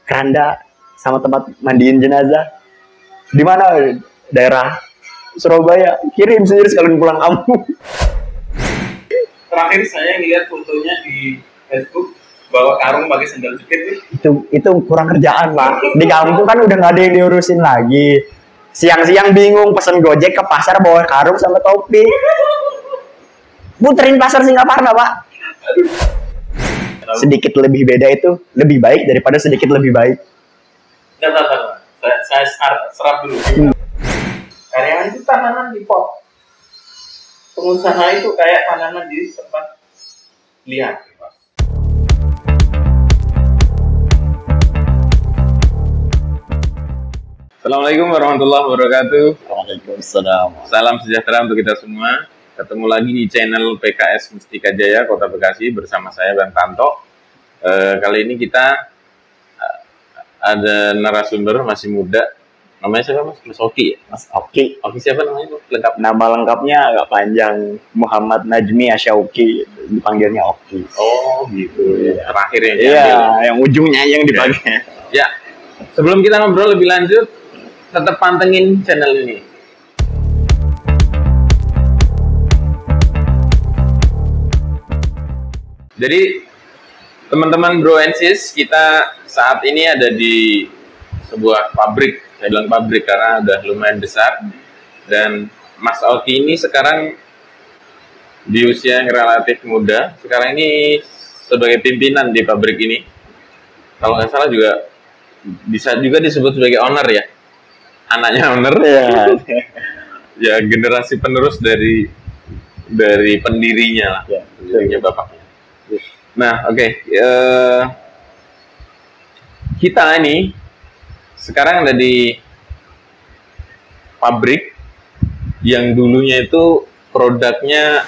keranda sama tempat mandiin jenazah. Di mana? Daerah Surabaya. Kirim sendiri sekalian pulang kampung. Terakhir saya lihat fotonya di Facebook bawa karung pakai sandal jepit. Itu kurang kerjaan, Pak. Di kampung kan udah nggak ada yang diurusin lagi. Siang-siang bingung pesen Gojek ke pasar bawa karung sama topi. Puterin pasar Singaparna, Pak. Sedikit lebih beda itu lebih baik daripada sedikit lebih baik. Bentar. Saya serap dulu. Karyawan itu tanaman di pot. Pengusaha itu kayak tanaman di tempat lihat. Assalamualaikum warahmatullahi wabarakatuh. Waalaikumsalam. Salam sejahtera untuk kita semua. Ketemu lagi di channel PKS Mustika Jaya Kota Bekasi bersama saya Bang Tanto. Kali ini kita ada narasumber masih muda. Namanya siapa, Mas? Mas Oki ya? Mas Oki. Oki siapa namanya? Lengkap. Nama lengkapnya agak panjang. Muhammad Najmi Asyauki. Dipanggilnya Oki. Oh gitu ya. Terakhir yang Iya, yang ujungnya yang dipakai. Ya. Sebelum kita ngobrol lebih lanjut, tetap pantengin channel ini. Jadi teman-teman Bro and Sis, kita saat ini ada di sebuah pabrik. Saya bilang pabrik karena udah lumayan besar. Dan Mas Oki ini sekarang di usia yang relatif muda. Sekarang ini sebagai pimpinan di pabrik ini. Kalau nggak salah juga bisa juga disebut sebagai owner ya. Anaknya owner. Iya. Ya generasi penerus dari pendirinya lah. Ya, pendirinya bapaknya. Nah, oke. Kita ini sekarang ada di pabrik yang dulunya itu produknya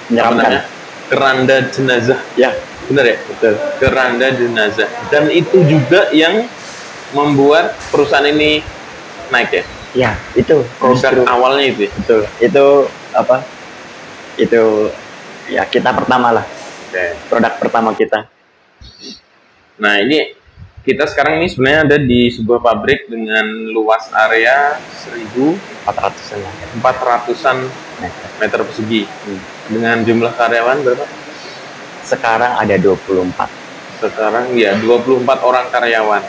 Menyeramkan. keranda jenazah. Ya, Benar ya? betul. Keranda jenazah. Dan itu juga yang membuat perusahaan ini naik ya? Ya, itu Produk awalnya itu ya? betul. Itu apa? Itu ya kita pertama lah. Oke. Produk pertama kita. Nah, ini kita sekarang ini sebenarnya ada di sebuah pabrik dengan luas area 1.400-an meter persegi. Dengan jumlah karyawan berapa? Sekarang ada 24. Sekarang ya 24 orang karyawan.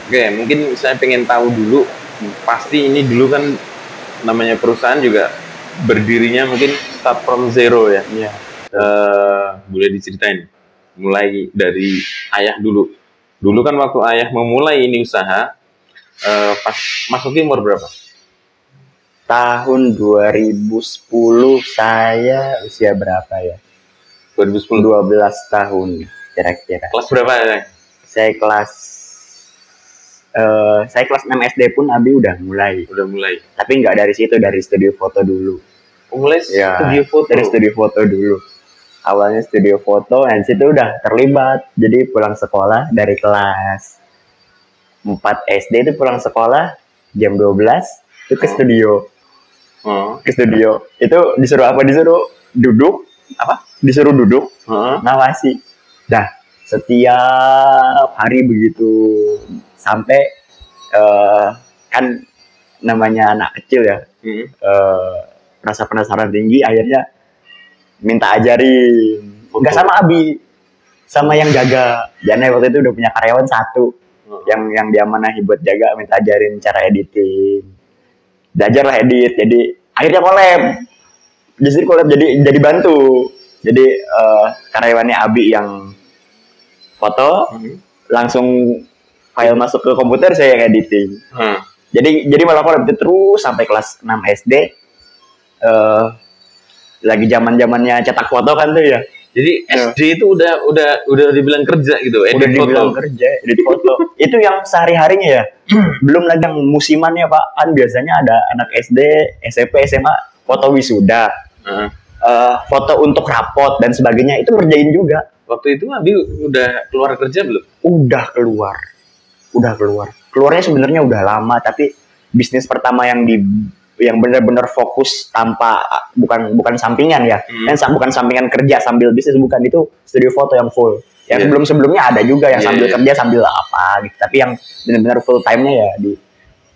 Oke, mungkin saya pengen tahu dulu. Pasti ini dulu kan namanya perusahaan juga berdirinya mungkin start from zero ya. Iya. Boleh diceritain mulai dari ayah dulu. Dulu kan waktu ayah memulai ini usaha, pas Mas Oki umur berapa? Tahun 2010 saya usia berapa ya? 2010. 12 tahun kira-kira. Kelas berapa ya? Saya kelas 6 SD pun Abi udah mulai. Udah mulai. Tapi nggak dari situ, dari studio foto dulu. Mulai Ya, studio foto. dari studio foto dulu. Awalnya studio foto, dan situ udah terlibat. Jadi pulang sekolah dari kelas 4 SD itu pulang sekolah jam 12 itu ke studio. Ke studio. Itu disuruh apa? Disuruh duduk. Apa? Disuruh duduk. Ngawasi. Dah, setiap hari begitu sampai kan namanya anak kecil ya. Rasa penasaran tinggi, akhirnya minta ajarin. Enggak sama Abi, sama yang jaga. Jana waktu itu udah punya karyawan satu yang diamanahi buat jaga, minta ajarin cara editing. Belajar lah edit. Jadi akhirnya collab. Jadi bantu. Jadi karyawannya Abi yang foto, langsung file masuk ke komputer, saya yang editing. Jadi malah collab itu terus sampai kelas 6 SD. Lagi zamannya cetak foto kan tuh ya. Jadi SD itu udah dibilang kerja gitu, edit Udah foto. dibilang kerja, edit foto. Itu yang sehari-harinya ya. Belum lagi yang musimannya, Pak. Kan biasanya ada anak SD, SMP, SMA foto wisuda. Foto untuk rapot dan sebagainya, itu ngerjain juga. Waktu itu Abi udah keluar kerja belum? Udah keluar. Keluarnya sebenarnya udah lama, tapi bisnis pertama yang benar-benar fokus tanpa bukan sampingan ya. Bukan sampingan kerja sambil bisnis, bukan, itu studio foto yang full. Yang Iya. sebelum-sebelumnya ada juga yang Iya, sambil iya. kerja sambil apa gitu. Tapi yang benar-benar full time-nya ya di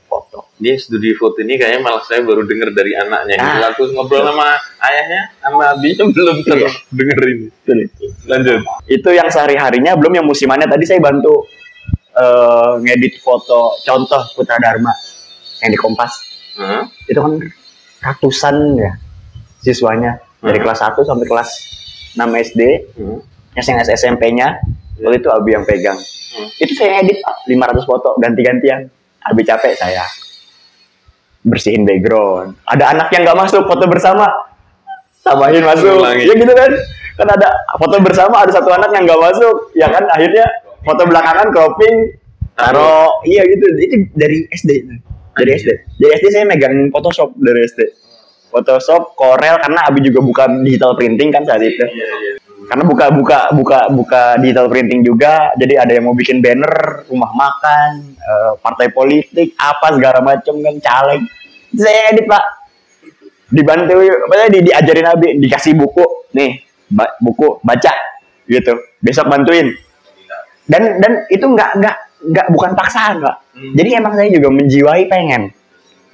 foto. Dia studi foto ini kayaknya malah saya baru dengar dari anaknya. Gitu. Ah. Aku ngobrol sama ayahnya, sama abinya belum Iya. denger ini. Betul. Lanjut. Itu yang sehari-harinya, belum yang musimannya. Tadi saya bantu ngedit foto contoh Putra Dharma yang di Kompas. Hah? Itu kan ratusan ya siswanya dari kelas 1 sampai kelas 6 SD. Yang SMP-nya waktu itu Abi yang pegang. Itu saya edit 500 foto ganti-gantian. Abi capek, saya bersihin background. Ada anak yang nggak masuk foto bersama, tambahin masuk. Ulangi. Ya gitu kan. Kan ada foto bersama, ada satu anak yang nggak masuk. Ya kan akhirnya foto belakangan cropping, taruh. Iya gitu. Itu dari SD. Dari SD. Dari SD saya megang Photoshop dari SD. Photoshop, Corel, karena Abi juga buka digital printing kan saat itu. Karena buka digital printing juga, jadi ada yang mau bikin banner, rumah makan, partai politik, apa segala macam kan, caleg. Saya edit Pak, dibantu, diajarin Abi, dikasih buku, nih buku baca, gitu. Besok bantuin. Dan itu nggak bukan paksaan Pak. Jadi emang saya juga menjiwai pengen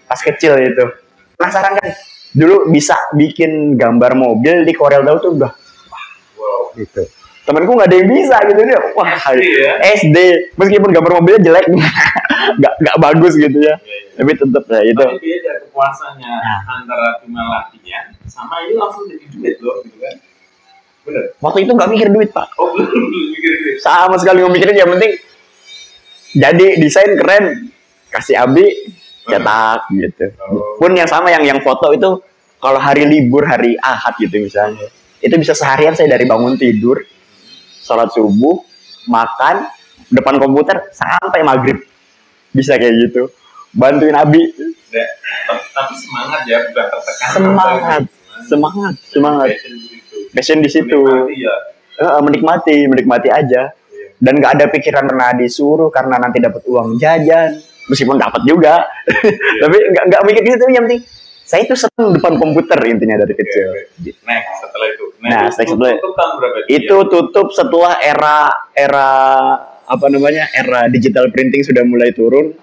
pas kecil itu. Penasaran kan? Dulu bisa bikin gambar mobil di Corel Draw tuh udah gitu. Temanku nggak ada yang bisa gitu dia. Wah, SD, meskipun gambar mobilnya jelek, nggak bagus gitu ya. Tapi tetap ya itu. Tapi beda kepuasannya antara cuma latihan sama ini langsung jadi duit loh, gitu kan? Bener. Waktu itu nggak mikir duit Pak. Oh belum mikir duit. Sama sekali nggak mikirin, yang penting jadi desain keren, kasih Abi cetak gitu. Pun yang sama yang foto itu kalau hari libur, hari Ahad gitu misalnya. Itu bisa seharian saya dari bangun tidur, sholat subuh, makan, depan komputer sampai maghrib. Bisa kayak gitu. Bantuin Abi. Tapi semangat ya, bukan tertekan. Semangat. Passion di situ. Menikmati aja. Dan nggak ada pikiran pernah disuruh karena nanti dapat uang jajan. Meskipun dapat juga. Tapi nggak mikir gitu, yang penting saya itu senang depan komputer intinya dari kecil. Setelah itu. Setelah tutup tahun berapa? Itu tutup setelah era digital printing sudah mulai turun.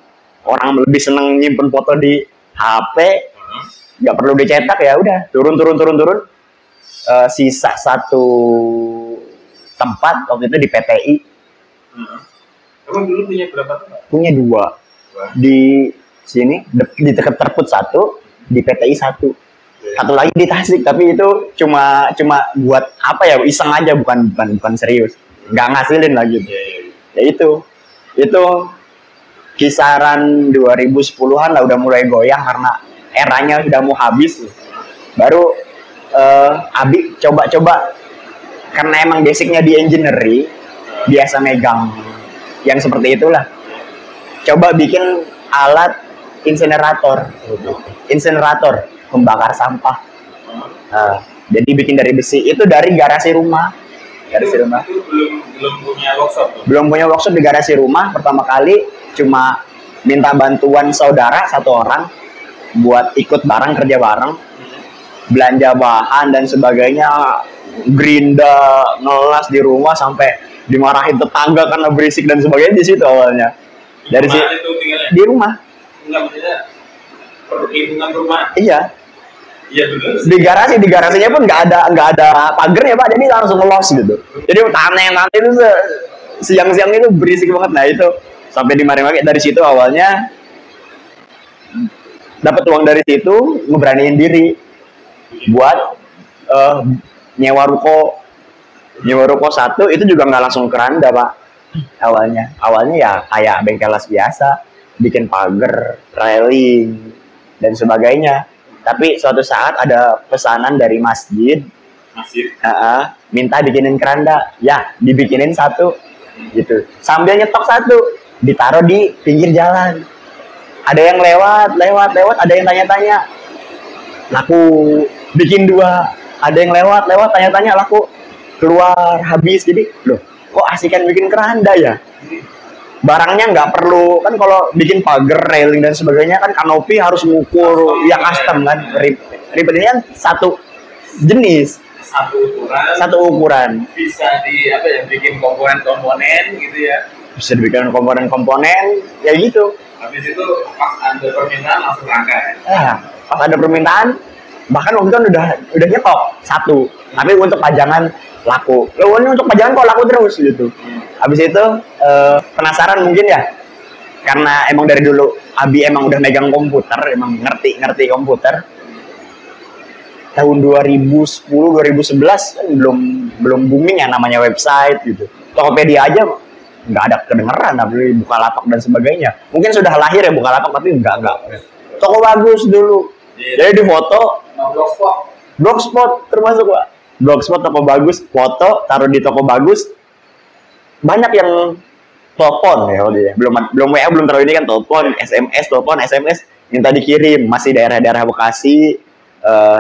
Orang lebih senang nyimpen foto di HP, nggak perlu dicetak, ya udah turun. Sisa satu tempat waktu itu di PTI. Kamu dulu punya berapa tempat? Punya 2 di sini, di dekat Terput 1, di PTI 1 lagi di Tasik, tapi itu cuma buat apa ya, iseng aja, bukan serius, nggak ngasilin lagi. Ya itu kisaran 2010-an lah udah mulai goyang karena eranya sudah mau habis. Baru Abi coba karena emang basicnya di engineering, biasa megang yang seperti itulah, coba bikin alat insinerator pembakar sampah. Jadi bikin dari besi, itu dari garasi rumah. Itu belum punya workshop tuh? Belum punya workshop, di garasi rumah. Pertama kali cuma minta bantuan saudara 1 orang buat ikut bareng, kerja bareng, belanja bahan dan sebagainya, gerinda, ngelas di rumah sampai dimarahin tetangga karena berisik dan sebagainya. Di situ awalnya. Dari situ di rumah. Enggak, maksudnya lingkungan rumah. Iya. Iya benar. Di garasinya pun nggak ada pagar ya Pak, jadi langsung ngelos gitu. Jadi tanah itu siang-siang itu berisik banget. Nah itu sampai dimarahin. Dari situ awalnya dapat uang, dari situ ngeberaniin diri buat nyewa ruko 1. Itu juga nggak langsung keranda Pak. Awalnya ya kayak bengkel las biasa, bikin pagar, railing dan sebagainya. Tapi suatu saat ada pesanan dari masjid, minta bikinin keranda, ya dibikinin 1 gitu. Sambil nyetok 1, ditaruh di pinggir jalan. Ada yang lewat, ada yang tanya-tanya, laku. Bikin 2, ada yang lewat, tanya-tanya, laku. Keluar habis. Jadi loh, kok asikan bikin keranda ya? Barangnya nggak perlu kan, kalau bikin pagar, railing dan sebagainya kan kanopi harus ngukur, ya custom kan, ribetnya kan jenis, satu ukuran, satu ukuran. bisa di apa ya, bikin komponen-komponen gitu ya. Bisa dibikin komponen-komponen ya gitu. Habis itu pas ada permintaan langsung angka ya. Pas ada permintaan, bahkan waktu itu udah nyetok satu, tapi untuk pajangan laku. Loh, ini untuk pajangan kok laku terus gitu. Habis itu penasaran mungkin ya, karena emang dari dulu Abi emang udah megang komputer, emang ngerti komputer. Tahun 2010 2011 kan belum booming ya namanya website gitu. Tokopedia aja nggak ada kedengeran, tapi Bukalapak dan sebagainya. Mungkin sudah lahir ya Bukalapak, tapi enggak. Toko bagus dulu. Jadi di foto Blogspot termasuk Pak. Blogspot toko bagus, foto taruh di toko bagus. Banyak yang telepon ya waktu ya. Belum WA, belum terlalu ini kan, telepon, SMS minta dikirim, masih daerah-daerah Bekasi,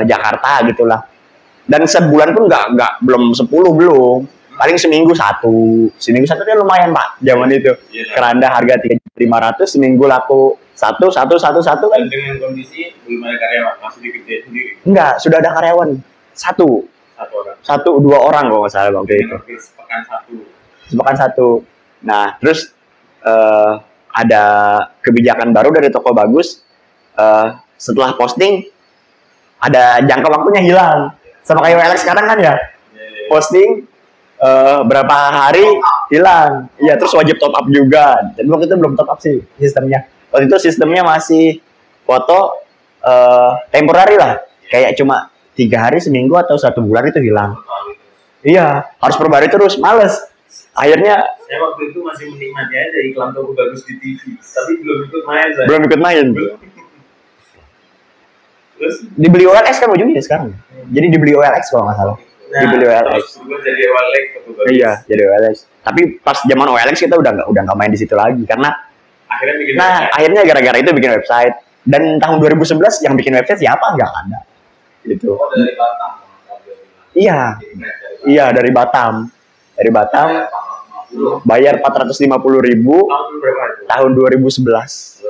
Jakarta gitulah. Dan sebulan pun nggak belum 10 belum. Paling seminggu satu kan lumayan Pak zaman itu. Keranda harga 3.500, seminggu laku satu kan. Dan dengan kondisi belum ada karyawan, masih dikerjain sendiri. Enggak, sudah ada karyawan satu orang, dua orang kalau nggak salah waktu itu. Sepekan satu. Nah terus ada kebijakan baru dari toko bagus, setelah posting ada jangka waktunya hilang, sama kayak OLX sekarang kan ya, posting berapa hari hilang. Iya, terus wajib top up juga. Jadi waktu itu belum top up sih sistemnya. Waktu itu sistemnya masih foto temporary lah, kayak cuma 3 hari, seminggu atau 1 bulan itu hilang. Iya, harus perbarui terus, males. Akhirnya saya waktu itu masih menikmati aja iklan toko bagus di TV, tapi belum ikut main. Belum ikut main. Terus dibeli OLX kan ujungnya sekarang. Jadi dibeli OLX kalau nggak salah. Dibeli OLX. Jadi OLX toko bagus. Iya, jadi OLX. Tapi pas zaman OLX kita udah nggak main di situ lagi karena akhirnya gara-gara itu bikin website. Dan tahun 2011 yang bikin website siapa? Nggak ada. Gitu. Oh, dari Batam. Iya, dari Batam. Bayar 450.000 tahun 2011.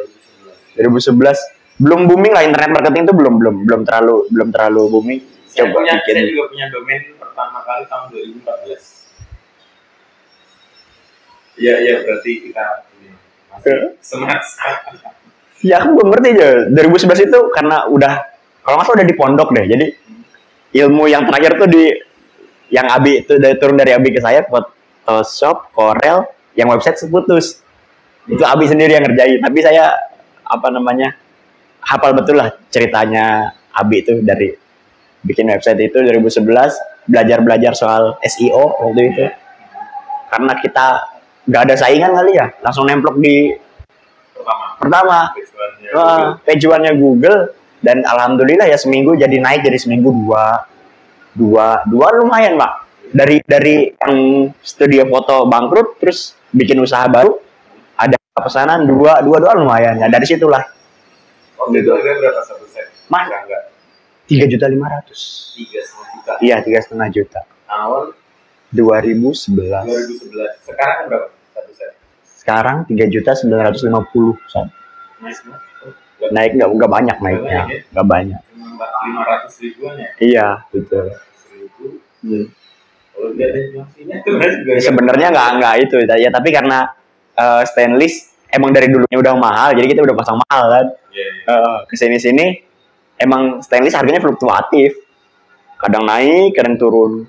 2011 belum booming lah, internet marketing itu belum terlalu booming. Saya juga punya domain pertama kali tahun 2014. Iya berarti kita semangat. Ya aku belum ngerti aja. 2011 itu karena udah, kalau nggak salah udah di pondok deh. Jadi ilmu yang terakhir tuh yang Abi itu turun dari Abi ke saya, Photoshop, Corel, yang website seputus. Itu Abi sendiri yang ngerjain. Tapi saya hafal betul lah ceritanya Abi itu dari bikin website itu 2011, belajar soal SEO waktu itu. Karena kita nggak ada saingan kali ya, langsung nemplok di pertama page one-nya Google, dan alhamdulillah ya seminggu jadi naik, jadi seminggu dua lumayan Pak. Dari yang studio foto bangkrut terus bikin usaha baru, ada pesanan dua lumayan ya, dari situlah. Itu harga berapa satu set? Mas, 3.500.000. 3,5 juta. Iya, 3,5 juta. Tahun 2011. Sekarang berapa satu set? Sekarang 3.950.000. Naik nggak banyak naiknya, nggak banyak. Cuma 500 ribuan ya? Iya, betul. 1.000. Kalau dia ada inflasinya itu juga. Sebenarnya nggak itu ya, tapi karena stainless emang dari dulunya udah mahal, jadi kita udah pasang mahal kan. Kesini emang stainless harganya fluktuatif, kadang naik kadang turun,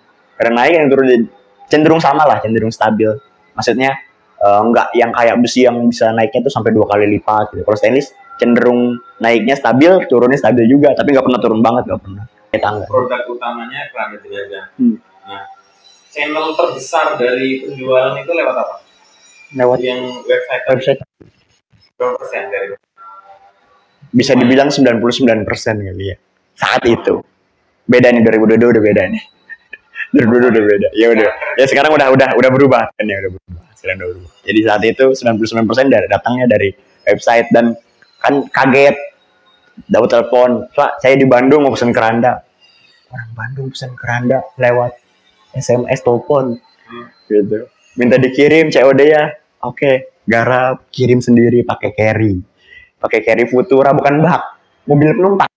cenderung sama lah, cenderung stabil. Maksudnya nggak yang kayak besi yang bisa naiknya tuh sampai 2 kali lipat gitu. Kalau stainless cenderung naiknya stabil, turunnya stabil juga, tapi nggak pernah turun banget, nggak pernah. Produk utamanya keranda jenazah. Nah, channel terbesar dari penjualan itu lewat apa? Lewat yang website. Berapa persen dari? Bisa dibilang 99% kali ya. Saat itu. Beda nih, 2022 udah beda nih. 2022 udah beda. Ya udah. Ya sekarang udah berubah kan ya, udah berubah. Sekarang udah berubah. Jadi saat itu 99% datangnya dari website, dan kan kaget. Dapat telepon, "Pak, saya di Bandung mau pesan keranda." Orang Bandung pesan keranda lewat SMS, telepon. Gitu. Minta dikirim COD ya. Oke, garap, kirim sendiri pakai carry Futura, bukan bak, mobil penumpang.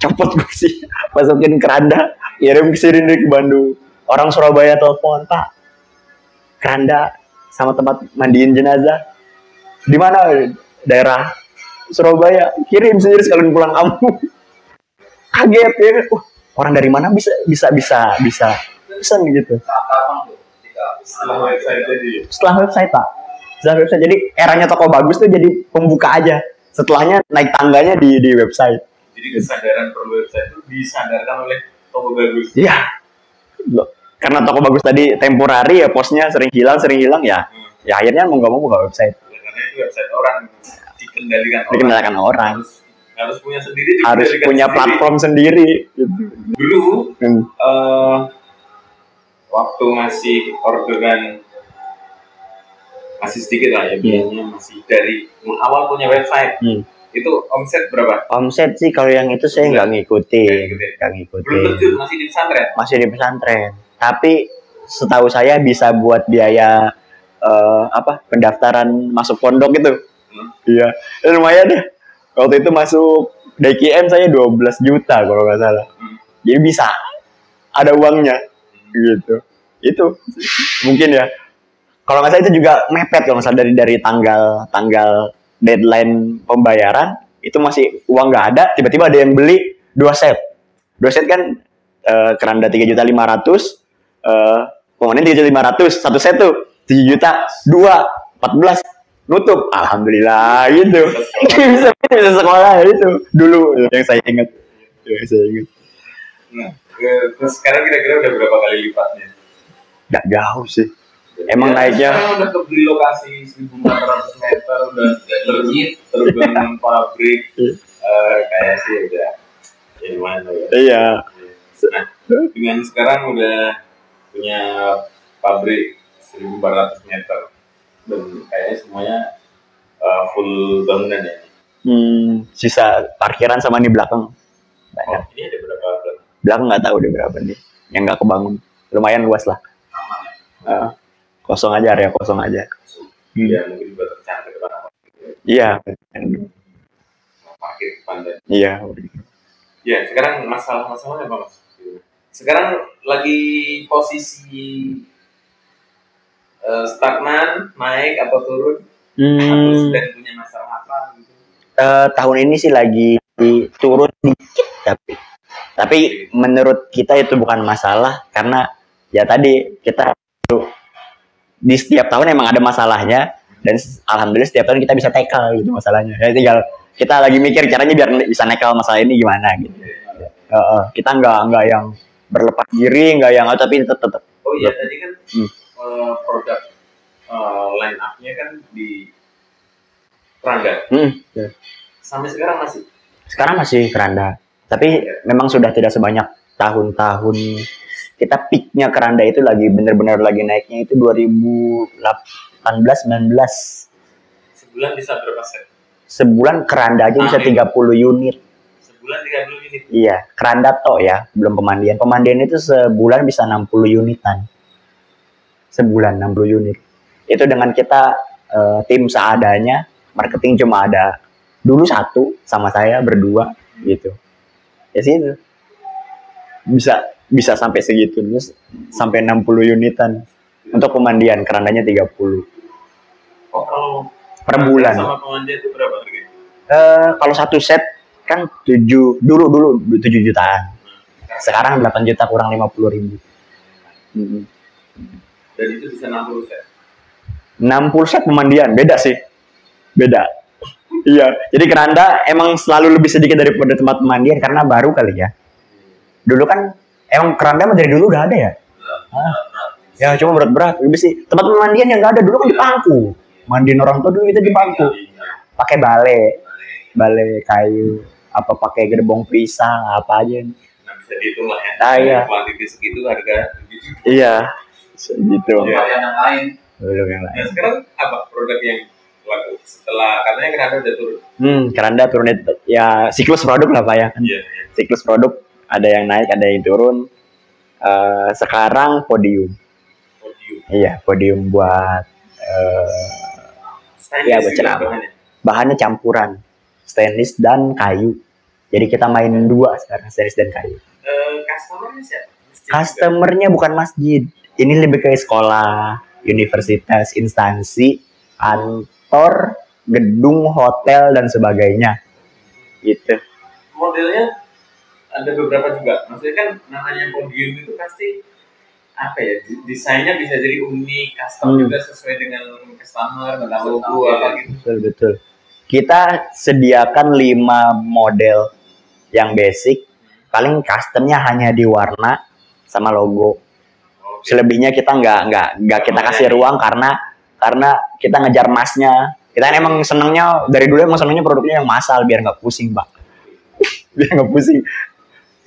Copot kursi, masukin keranda, kirim ke sini dari ke Bandung. Orang Surabaya telepon, Pak, keranda sama tempat mandiin jenazah di mana? Daerah Surabaya. Kirim sendiri sekalian pulang kampung. Kaget ya. Orang dari mana bisa pesan gitu. Setelah website, Pak. Setelah website. Jadi eranya toko bagus tuh jadi pembuka aja. Setelahnya naik tangganya di website. Jadi kesadaran perlu website itu disadarkan oleh toko bagus. Iya. Karena toko bagus tadi temporari ya, posnya sering hilang ya. Ya akhirnya mau nggak mau buka website. Ya, karena itu website orang dikendalikan orang. Harus punya sendiri. Harus punya sendiri. Platform sendiri. Dulu waktu masih orderan masih sedikit lah ya, biayanya masih dari awal punya website. Itu omset berapa? Omset sih kalau yang itu saya nggak ngikutin. Belum terjun, masih di pesantren? Masih di pesantren. Tapi setahu saya bisa buat biaya pendaftaran masuk pondok itu. Iya, lumayan deh. Waktu itu masuk DKM saya 12 juta kalau nggak salah. Jadi bisa ada uangnya gitu. Itu mungkin ya. Kalau nggak salah itu juga mepet kalau nggak salah dari tanggal deadline pembayaran itu masih uang nggak ada, tiba-tiba ada yang beli 2 set kan keranda 3.500.000, pemanen 3.500.000, 1 set tuh 7 juta, 14 nutup, alhamdulillah gitu. bisa sekolah itu dulu yang saya ingat. Nah, terus sekarang kira-kira udah berapa kali lipatnya? Nggak jauh sih. Emang naiknya sekarang udah kebeli lokasi 1.400 meter, udah terbang pabrik, kayak sih udah gimana ya? Iya. Nah, dengan sekarang udah punya pabrik 1.400 meter dan kayaknya semuanya full bangunan ya. Sisa parkiran sama di belakang. Banyak. Ini ada berapa belakang? Belakang nggak tahu deh berapa nih. Yang nggak kebangun. Lumayan luas lah. Kosong aja, area kosong aja. Iya, mungkin juga tercantik banget. Iya. Parkir depan dan. Iya. Ya, sekarang masalahnya apa, Mas? Sekarang lagi posisi stagnan, naik atau turun? Atau sedang punya masalah apa gitu? Tahun ini sih lagi turun dikit tapi menurut kita itu bukan masalah karena ya tadi kita di setiap tahun emang ada masalahnya dan alhamdulillah setiap tahun kita bisa tackle gitu masalahnya. Ya tinggal kita lagi mikir caranya biar bisa tackle masalah ini gimana gitu. Kita nggak yang berlepas diri, nggak yang tapi tetap. Oh iya tadi kan produk line up-nya kan di keranda. Sampai sekarang masih? Sekarang masih keranda. Tapi memang sudah tidak sebanyak tahun-tahun. Kita peaknya keranda itu lagi benar-benar lagi naiknya itu 2018-19. Sebulan bisa berapa set? Sebulan keranda aja bisa 30 unit. Sebulan 30 unit? Iya, keranda tok ya, belum pemandian. Pemandian itu sebulan bisa 60 unitan. Sebulan 60 unit. Itu dengan kita tim seadanya, marketing cuma ada dulu 1 sama saya berdua gitu. Ya sih itu. Bisa sampai segitu terus sampai 60 unitan untuk pemandian, kerandanya 30. Oh, kalau per bulan. Sama pemandian itu berapa harganya? Kalau 1 set kan dulu 7 jutaan. Sekarang 8 juta kurang 50.000. Dan itu bisa 60 set. 60 set pemandian, beda sih. Beda. Iya, jadi keranda emang selalu lebih sedikit daripada tempat pemandian karena baru kali ya. Dulu kan emang keranda dari dulu udah ada ya? Ya cuma berat-berat. Lebih sih tempat pemandian yang nggak ada dulu kan di pangku. Mandiin orang tua dulu itu di pangku. Pakai bale kayu, apa pakai gerbong pisang, apa aja. Nah bisa dihitung lah ya. Iya. Kuantitas segitu harga segitu. Iya, segitu. Yang lain. Belum yang lain. Nah sekarang apa produk yang laku setelah katanya keranda udah turun? Keranda turun ya siklus produk lah Pak ya. Iya. Siklus produk ada yang naik, ada yang turun. Sekarang podium. Iya, podium buat ya buat ceramah. Bahannya campuran stainless dan kayu. Jadi kita main dua sekarang, series dan kayu. Customernya siapa? Customernya bukan masjid. Ini lebih ke sekolah, universitas, instansi, kantor, gedung, hotel dan sebagainya. Gitu. Modelnya ada beberapa juga. Maksudnya kan namanya podium itu pasti apa ya? Desainnya bisa jadi unik, custom juga sesuai dengan customer, dengan logo apa gitu. Betul. Kita sediakan 5 model yang basic, paling customnya hanya di warna sama logo. Selebihnya kita nggak kita kasih ruang karena kita ngejar masnya. Kita emang senengnya dari dulu emang senengnya produknya yang massal biar nggak pusing, Pak. Biar nggak pusing.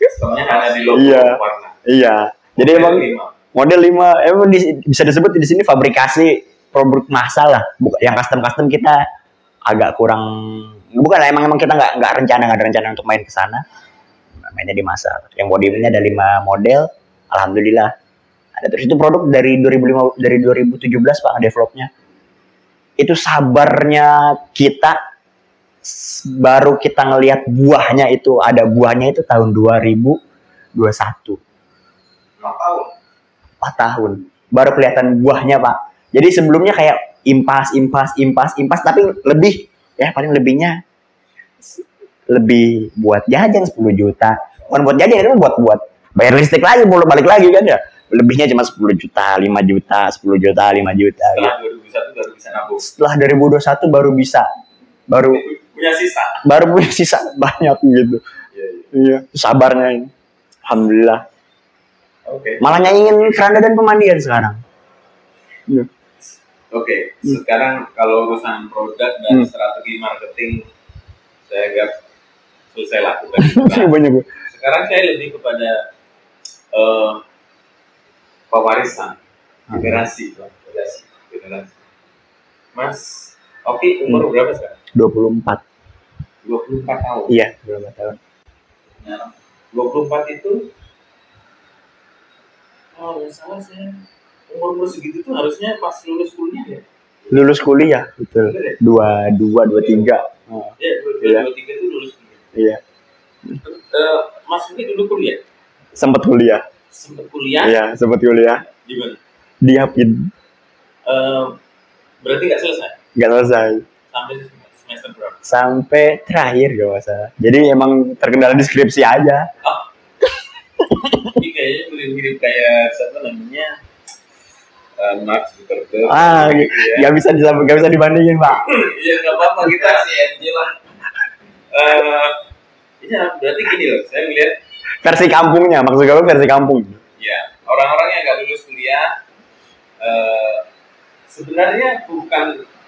Customnya hanya di logo warna. Iya. Jadi emang model 5 emang bisa disebut di sini fabrikasi produk massal lah. Yang custom kita agak kurang, bukan lah, emang kita nggak ada rencana untuk main ke sana, mainnya di massal. Yang podiumnya ada 5 model, alhamdulillah ada. Terus itu produk dari 2017 Pak developnya. Itu sabarnya kita, baru kita ngelihat buahnya itu, ada buahnya itu tahun 2021. 4 tahun baru kelihatan buahnya Pak. Jadi sebelumnya kayak impas, tapi lebih ya, paling lebihnya lebih buat jajan 10 juta. Bukan buat jajan, itu buat bayar listrik lagi, boleh balik lagi kan ya. Lebihnya cuma 10 juta, 5 juta, 10 juta, 5 juta. Setelah 2021 baru bisa nabung. Setelah 2021 baru punya sisa banyak gitu. Iya, sabarnya ini. Alhamdulillah. Malah nyaingin keranda dan pemandian sekarang. Iya. Sekarang kalau urusan produk dan strategi marketing saya agak selesai lakukan. Sekarang saya lebih kepada pewarisan generasi. Mas Oki umur berapa sekarang? 24 tahun. Iya, 24 tahun. Nah, 24 itu nggak salah saya umur segitu tuh harusnya pas lulus kuliah ya? Lulus kuliah, betul. 23. Iya, 23 itu lulus kuliah. Iya. Mas ini dulu kuliah? Sempat kuliah? Iya, sempat kuliah. Di mana? Di Yapin. Berarti nggak selesai? Nggak selesai. Sampai semester berapa? Sampai terakhir gak masalah. Jadi emang terkendala di skripsi aja. Ini kayaknya mirip kayak siapa namanya, Mark Zuckerberg. Gitu ya. Gak bisa dibandingin Pak. Iya nggak apa-apa, kita si MJ lah. Iya berarti gini loh, saya melihat versi kampungnya, maksud kamu versi kampung. Iya, orang-orang yang nggak lulus kuliah sebenarnya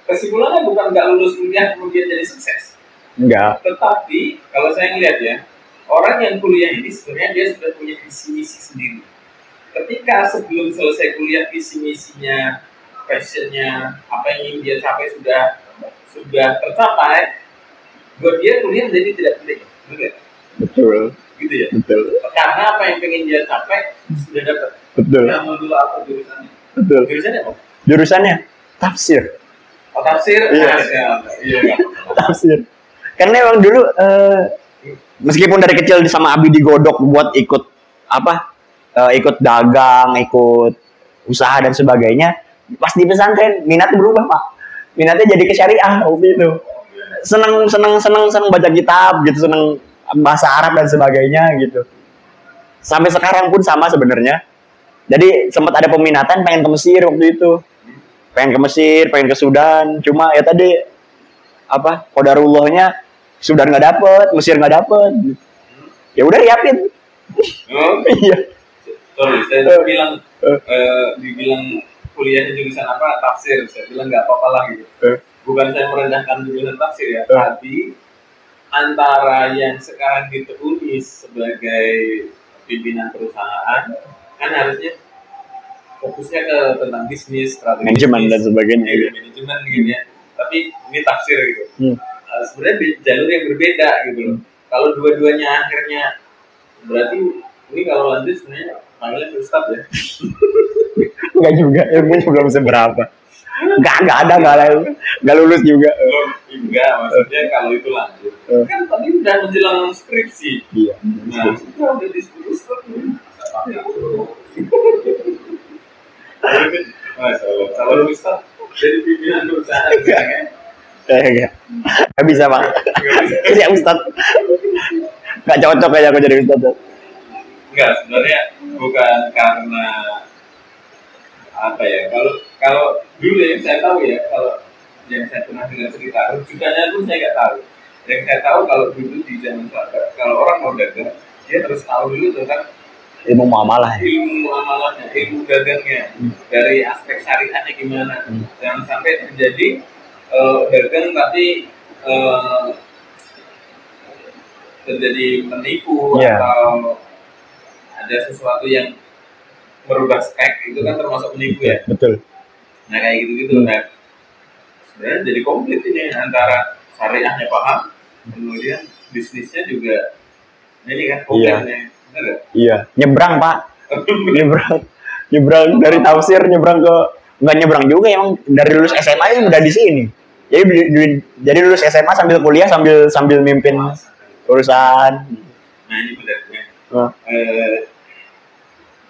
kesimpulannya bukan nggak lulus kuliah kemudian jadi sukses. Enggak. Tetapi kalau saya ngelihat ya, orang yang kuliah ini sebenarnya dia sudah punya visi misi sendiri. Ketika sebelum selesai kuliah visi misinya, passionnya, apa yang ingin dia capai sudah tercapai, buat dia kuliah jadi tidak penting. Betul. Gitu ya. Betul. Karena apa yang pengen dia capai sudah dapat. Betul. Yang dulu apa jurusannya? Betul. Jurusannya apa? Jurusannya tafsir. Oh, tafsir? Iya. Iya. Tafsir. Karena emang dulu meskipun dari kecil sama Abi digodok buat ikut dagang, ikut usaha dan sebagainya, pas di pesantren minat berubah Pak. Minatnya jadi ke syariah waktu itu. Seneng baca kitab gitu, seneng bahasa Arab dan sebagainya gitu. Sampai sekarang pun sama sebenarnya. Jadi sempat ada peminatan pengen ke Mesir waktu itu. Pengen ke Mesir, pengen ke Sudan, cuma ya tadi qadarullahnya Sudan nggak dapet, Mesir nggak dapet. Ya udah Yapin. Iya. Sorry, saya dibilang kuliahnya jurusan apa, tafsir. Saya bilang nggak apa-apa lah gitu. Bukan saya merendahkan jurusan tafsir ya, tapi antara yang sekarang ditekuni sebagai pimpinan perusahaan kan harusnya fokusnya ke tentang bisnis, strategi, manajemen dan sebagainya. Manajemen gitu ya. Tapi ini tafsir gitu. Sebenarnya jalur yang berbeda gitu loh. Kalau dua-duanya akhirnya berarti ini kalau lanjut sebenarnya panggilnya Ustadz ya. Enggak juga, ilmunya belum seberapa. Enggak lulus juga. Enggak, maksudnya kalau itu lanjut Kan tadi udah menjelang skripsi. Iya. Nah, kita udah diskusi. Masalah. Kalau Ustaz jadi pimpinan perusahaan misalnya. Enggak. Nggak bisa, Pak. Ya Ustaz. Nggak cocok aja aku jadi Ustaz. Enggak, sebenarnya bukan karena apa ya. Kalau dulu yang saya tahu ya, kalau yang saya pernah dengar cerita, rujukannya itu saya nggak tahu. Yang saya tahu kalau dulu di zaman sahabat, kalau orang mau dagang, dia harus tahu dulu tentang Ilmu muamalah. ilmu muamalahnya, ilmu dagangnya, dari aspek syariatnya gimana. Jangan sampai terjadi dagang tapi terjadi menipu Iya. atau ada sesuatu yang merubah spek, itu kan termasuk menipu ya. Betul. Nah kayak gitu-gitu. Nah sebenarnya jadi komplit ini antara syariahnya paham, kemudian bisnisnya juga ini kan komplitnya. Benar nggak? Iya. Nyebrang, Pak. Nyebrang dari tafsir nyebrang ke nggak nyebrang juga, emang dari lulus SMA ini udah di sini. Jadi lulus SMA sambil kuliah sambil mimpin perusahaan. Nah ini benar ya.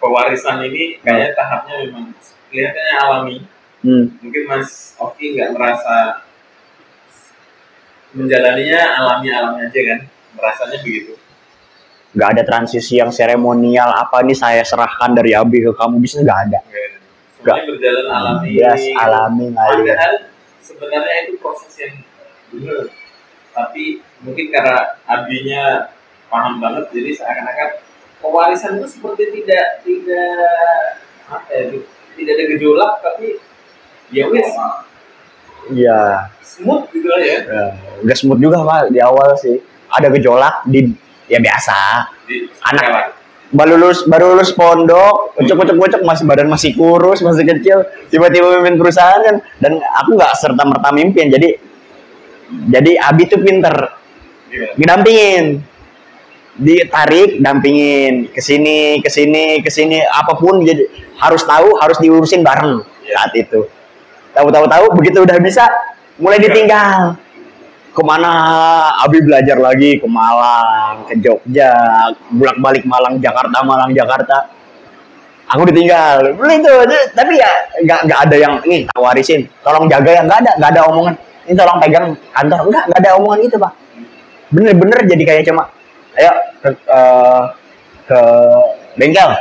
Pewarisan ini kayaknya tahapnya memang kelihatannya alami. Mungkin Mas Oki nggak merasa menjalaninya alami-alami aja kan, merasanya begitu. Nggak ada transisi yang seremonial apa nih saya serahkan dari Abi ke kamu, bisa nggak ada. Semuanya berjalan alami. Yes, alami ngalir. Padahal sebenarnya itu proses yang benar. Tapi mungkin karena Abinya paham banget, jadi seakan-akan pewarisan itu seperti tidak apa ya, tidak ada gejolak, tapi ya wes Iya. smooth gitu aja. Ya, udah smooth juga, Pak, di awal sih. Ada gejolak ya biasa. Anak baru lulus pondok, ucuk masih kurus, masih kecil, tiba-tiba mimpin perusahaan kan, dan aku nggak serta merta mimpin, jadi Abi tuh pinter, didampingin, ditarik, dampingin, kesini, apapun, jadi harus tahu, harus diurusin bareng saat itu. Tahu begitu udah bisa, mulai ditinggal. Kemana Abi belajar lagi, ke Malang, ke Jogja, bolak-balik Malang Jakarta. Aku ditinggal, itu. Tapi ya nggak ada yang nih tawarisin, tolong jaga ya, nggak ada omongan. Ini tolong pegang kantor, nggak ada omongan itu, Pak. Bener-bener jadi kayak cuma, ayo ke bengkel,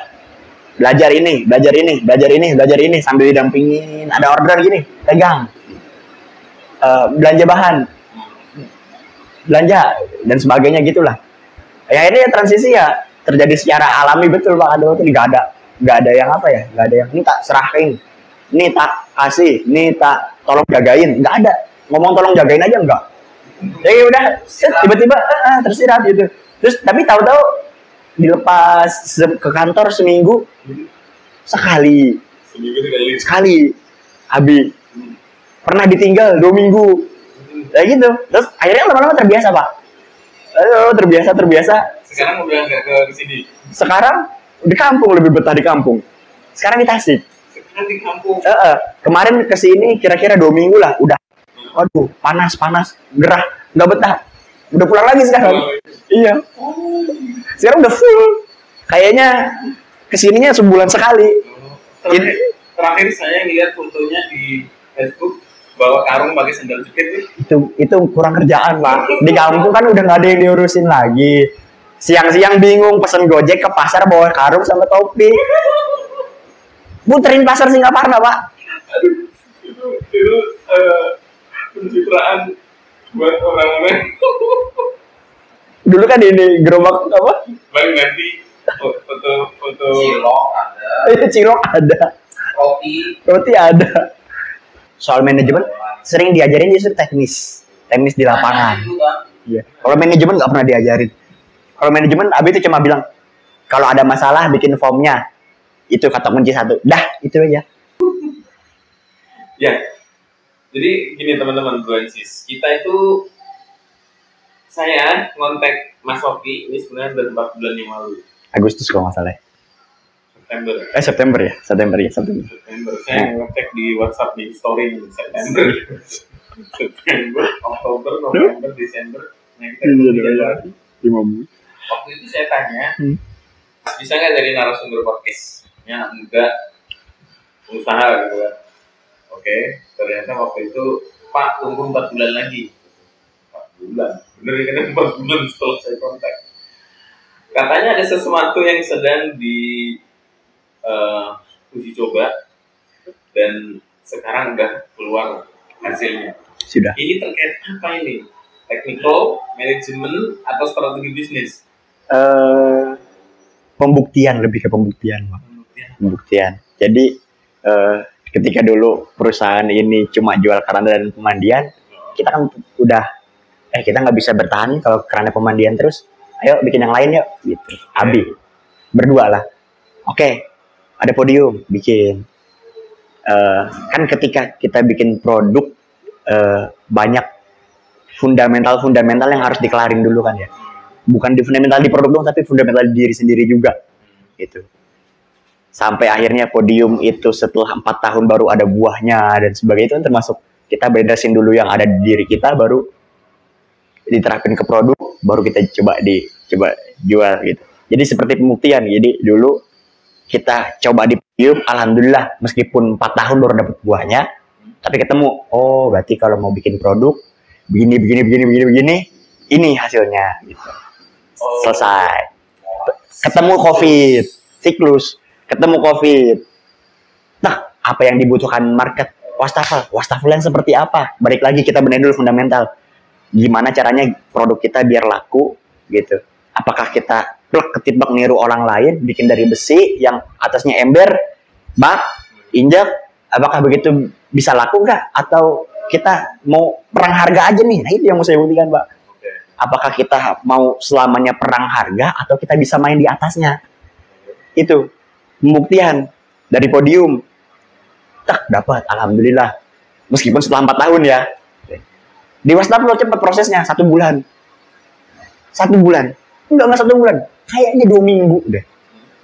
belajar ini sambil didampingin, ada order gini, pegang, belanja bahan. Belanja dan sebagainya gitulah. Ya ini transisi ya terjadi secara alami, betul, Pak. Aduh, itu nggak ada yang apa ya, nggak ada yang ini tak serahin, ini tak kasih, ini tak tolong jagain, nggak ada. Ngomong tolong jagain aja enggak. Jadi udah tiba-tiba tersirat gitu. Terus tapi tahu-tahu dilepas ke kantor seminggu sekali. Abi pernah ditinggal 2 minggu. Kayak gitu. Terus akhirnya lama-lama terbiasa, Pak. Terbiasa. Sekarang udah nggak ke sini. Sekarang di kampung, lebih betah di kampung. Sekarang di Tasik. Sekarang di kampung. Kemarin ke sini kira-kira 2 minggu lah, udah. Aduh, panas, gerah, nggak betah. Udah pulang lagi sekarang. Iya. Sekarang udah full. Kayaknya kesininya sebulan sekali. Terakhir saya lihat fotonya di Facebook bawa karung pakai sandal jepit. Itu kurang kerjaan, Pak. Di kampung kan udah nggak ada yang diurusin lagi. Siang-siang bingung pesen Gojek ke pasar bawa karung sama topi. Muterin pasar Singaparna, Pak. Aduh, itu pencitraan buat orang-orang. Dulu kan ini gerobak apa? Bang nanti foto Cilok ada. Roti ada. Soal manajemen sering diajarin justru teknis di lapangan. Iya. Kalau manajemen nggak pernah diajarin. Kalau manajemen Abi itu cuma bilang kalau ada masalah bikin formnya. Itu kata kunci 1. Dah, itu aja. Ya. Jadi gini teman-teman Broensis, kita itu saya ngontek Mas Oki ini sebenarnya udah 4 bulan yang lalu. Agustus kalau nggak salah. September. September. Saya ngecek di WhatsApp di story September, Oktober, November, Desember. Nah, kita ketemu Januari. 5 bulan. Waktu itu saya tanya, bisa nggak dari narasumber podcast yang muda usaha gitu kan? Oke, ternyata waktu itu Pak tunggu 4 bulan lagi. 4 bulan, bener kan 4 bulan setelah saya kontak. Katanya ada sesuatu yang sedang di uji coba dan sekarang udah keluar hasilnya. Sudah. Ini terkait apa ini? Technical, manajemen, atau strategi bisnis? Pembuktian, lebih ke pembuktian, Pak. Pembuktian. Jadi ketika dulu perusahaan ini cuma jual keranda dan pemandian, kita kan udah kita nggak bisa bertahan kalau keranda pemandian terus. Ayo bikin yang lain yuk, gitu. Abi berdua lah. Oke, ada podium bikin. Kan ketika kita bikin produk banyak fundamental yang harus dikelarin dulu kan ya. Bukan di fundamental di produk dong, tapi fundamental di diri sendiri juga, gitu. Sampai akhirnya podium itu setelah 4 tahun baru ada buahnya dan sebagainya, itu kan termasuk kita beresin dulu yang ada di diri kita, baru diterapin ke produk, baru kita coba jual gitu. Jadi seperti pembuktian. Jadi dulu kita coba di podium, alhamdulillah meskipun 4 tahun baru dapat buahnya, tapi ketemu, oh berarti kalau mau bikin produk begini, ini hasilnya gitu. Selesai. Ketemu COVID, siklus, ketemu COVID. Nah, apa yang dibutuhkan market? Wastafel yang seperti apa? Balik lagi kita benerin dulu fundamental. Gimana caranya produk kita biar laku gitu. Apakah kita ketimbang niru orang lain, bikin dari besi yang atasnya ember, bak, injak, apakah begitu bisa laku nggak? Atau kita mau perang harga aja nih? Nah itu yang mau saya buktikan, Pak. Apakah kita mau selamanya perang harga atau kita bisa main di atasnya? Itu pembuktian dari podium. Dapat, alhamdulillah. Meskipun setelah 4 tahun ya. Di Wastafel cepat prosesnya, 1 bulan. 1 bulan. Enggak 1 bulan. Kayaknya 2 minggu deh.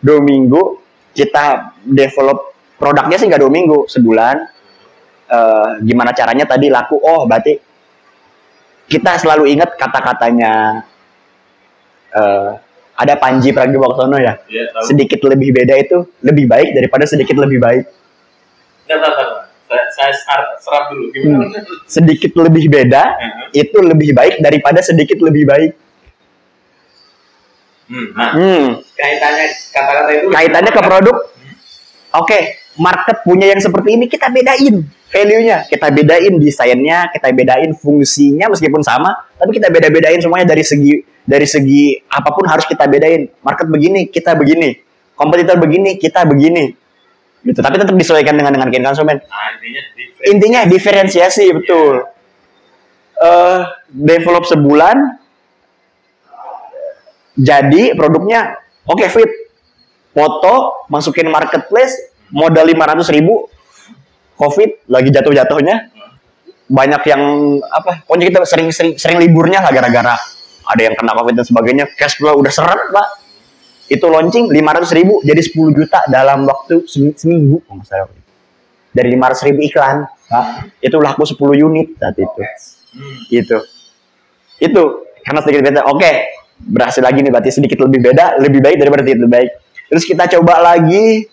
2 minggu kita develop produknya sih nggak 2 minggu, sebulan. Gimana caranya tadi laku? Oh, berarti kita selalu ingat kata-katanya ada Panji Pragiwaksono ya. Sedikit lebih beda itu lebih baik daripada sedikit lebih baik. Saya serap dulu. Gimana? Sedikit lebih beda itu lebih baik daripada sedikit lebih baik. Kaitannya kata-kata itu. Kaitannya ke produk. Oke, market punya yang seperti ini, kita bedain value-nya, kita bedain desainnya, kita bedain fungsinya meskipun sama, tapi kita beda-bedain semuanya dari segi apapun harus kita bedain. Market begini, kita begini. Kompetitor begini, kita begini. Gitu. Tapi tetap disesuaikan dengan konsumen. Intinya diferensiasi, betul. Develop sebulan, jadi produknya oke, fit. Foto, masukin marketplace, modal 500.000, COVID lagi jatuh-jatuhnya, banyak yang pokoknya kita sering liburnya lah gara-gara ada yang kena COVID dan sebagainya, cash flow udah seret, Pak. Itu launching 500.000 jadi 10 juta dalam waktu seminggu, dari 500.000 iklan, Pak. Itu laku 10 unit saat itu. Itu karena sedikit beda. Oke, berhasil lagi nih, berarti sedikit lebih beda, lebih baik daripada sedikit lebih baik. Terus kita coba lagi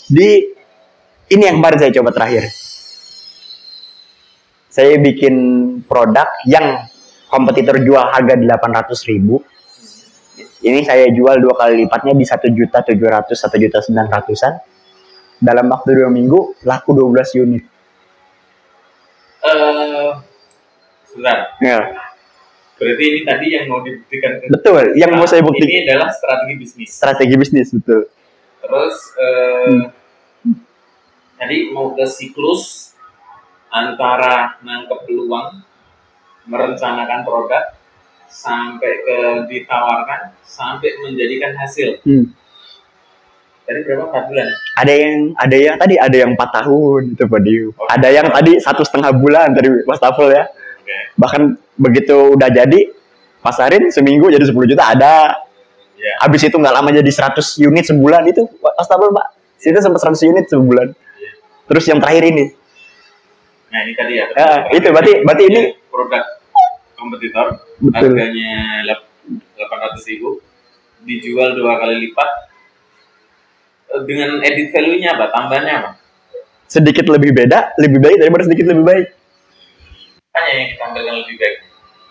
di ini yang kemarin saya coba terakhir. Saya bikin produk yang kompetitor jual harga 800.000. Ini saya jual 2 kali lipatnya di 1.700.000, 1.900.000-an. Dalam waktu 2 minggu laku 12 unit. Sebentar. Ya. Berarti ini tadi yang mau dibuktikan. Betul, yang mau saya buktikan. Ini adalah strategi bisnis. Strategi bisnis, betul. Terus tadi mau ke siklus antara nangkep peluang, merencanakan produk, sampai ke ditawarkan, sampai menjadikan hasil. Tadi berapa? 4 bulan? Ada yang tadi ada yang 4 tahun itu podium. Ada yang tadi 1,5 bulan dari Wastafel ya. Bahkan begitu udah jadi pasarin seminggu jadi 10 juta ada. Habis itu nggak lama jadi 100 unit sebulan itu Wastafel, Pak. Situ sempat 100 unit sebulan. Terus yang terakhir ini. Nah, ini tadi ya. Itu berarti ini produk kompetitor, Betul. harganya 800.000, dijual 2 kali lipat. Dengan edit value-nya apa? Tambahannya apa? Sedikit lebih beda, lebih baik daripada sedikit lebih baik. Hanya yang ditampilkan lebih baik.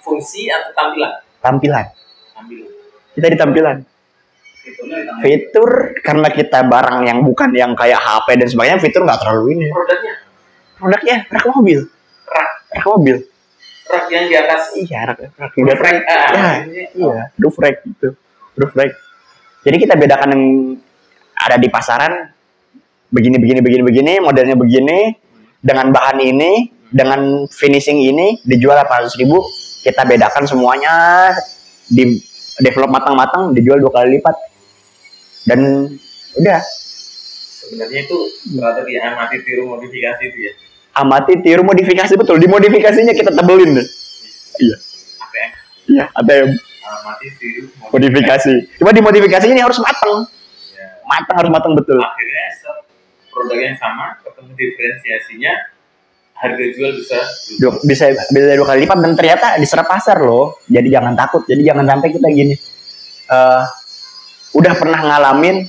Fungsi atau tampilan? Tampilan. Tampilan. Kita di tampilan. Fitur karena kita barang yang bukan yang kayak HP dan sebagainya, fitur nggak terlalu ini. Produknya rak mobil. Rak mobil. Rak yang di atas. Iya, rak udah Roof rack. iya, roof rack gitu. Roof rack. Jadi kita bedakan yang ada di pasaran begini, modelnya begini, dengan bahan ini, dengan finishing ini, dijual 800.000. Kita bedakan semuanya, di develop matang-matang, dijual 2 kali lipat. Dan udah. Sebenarnya itu strategi amati tiru modifikasi itu ya. Amati tiru modifikasi, betul. Dimodifikasinya kita tebelin deh. Iya. ATM. Iya, ATM. Amati tiru Modifikasi. Cuma dimodifikasinya ini harus matang. Ya. Harus matang betul. Akhirnya produk yang sama, ketemu diferensiasinya, harga jual bisa 2 kali lipat, dan ternyata diserap pasar loh. Jadi jangan takut. Jadi jangan sampai kita gini. Udah pernah ngalamin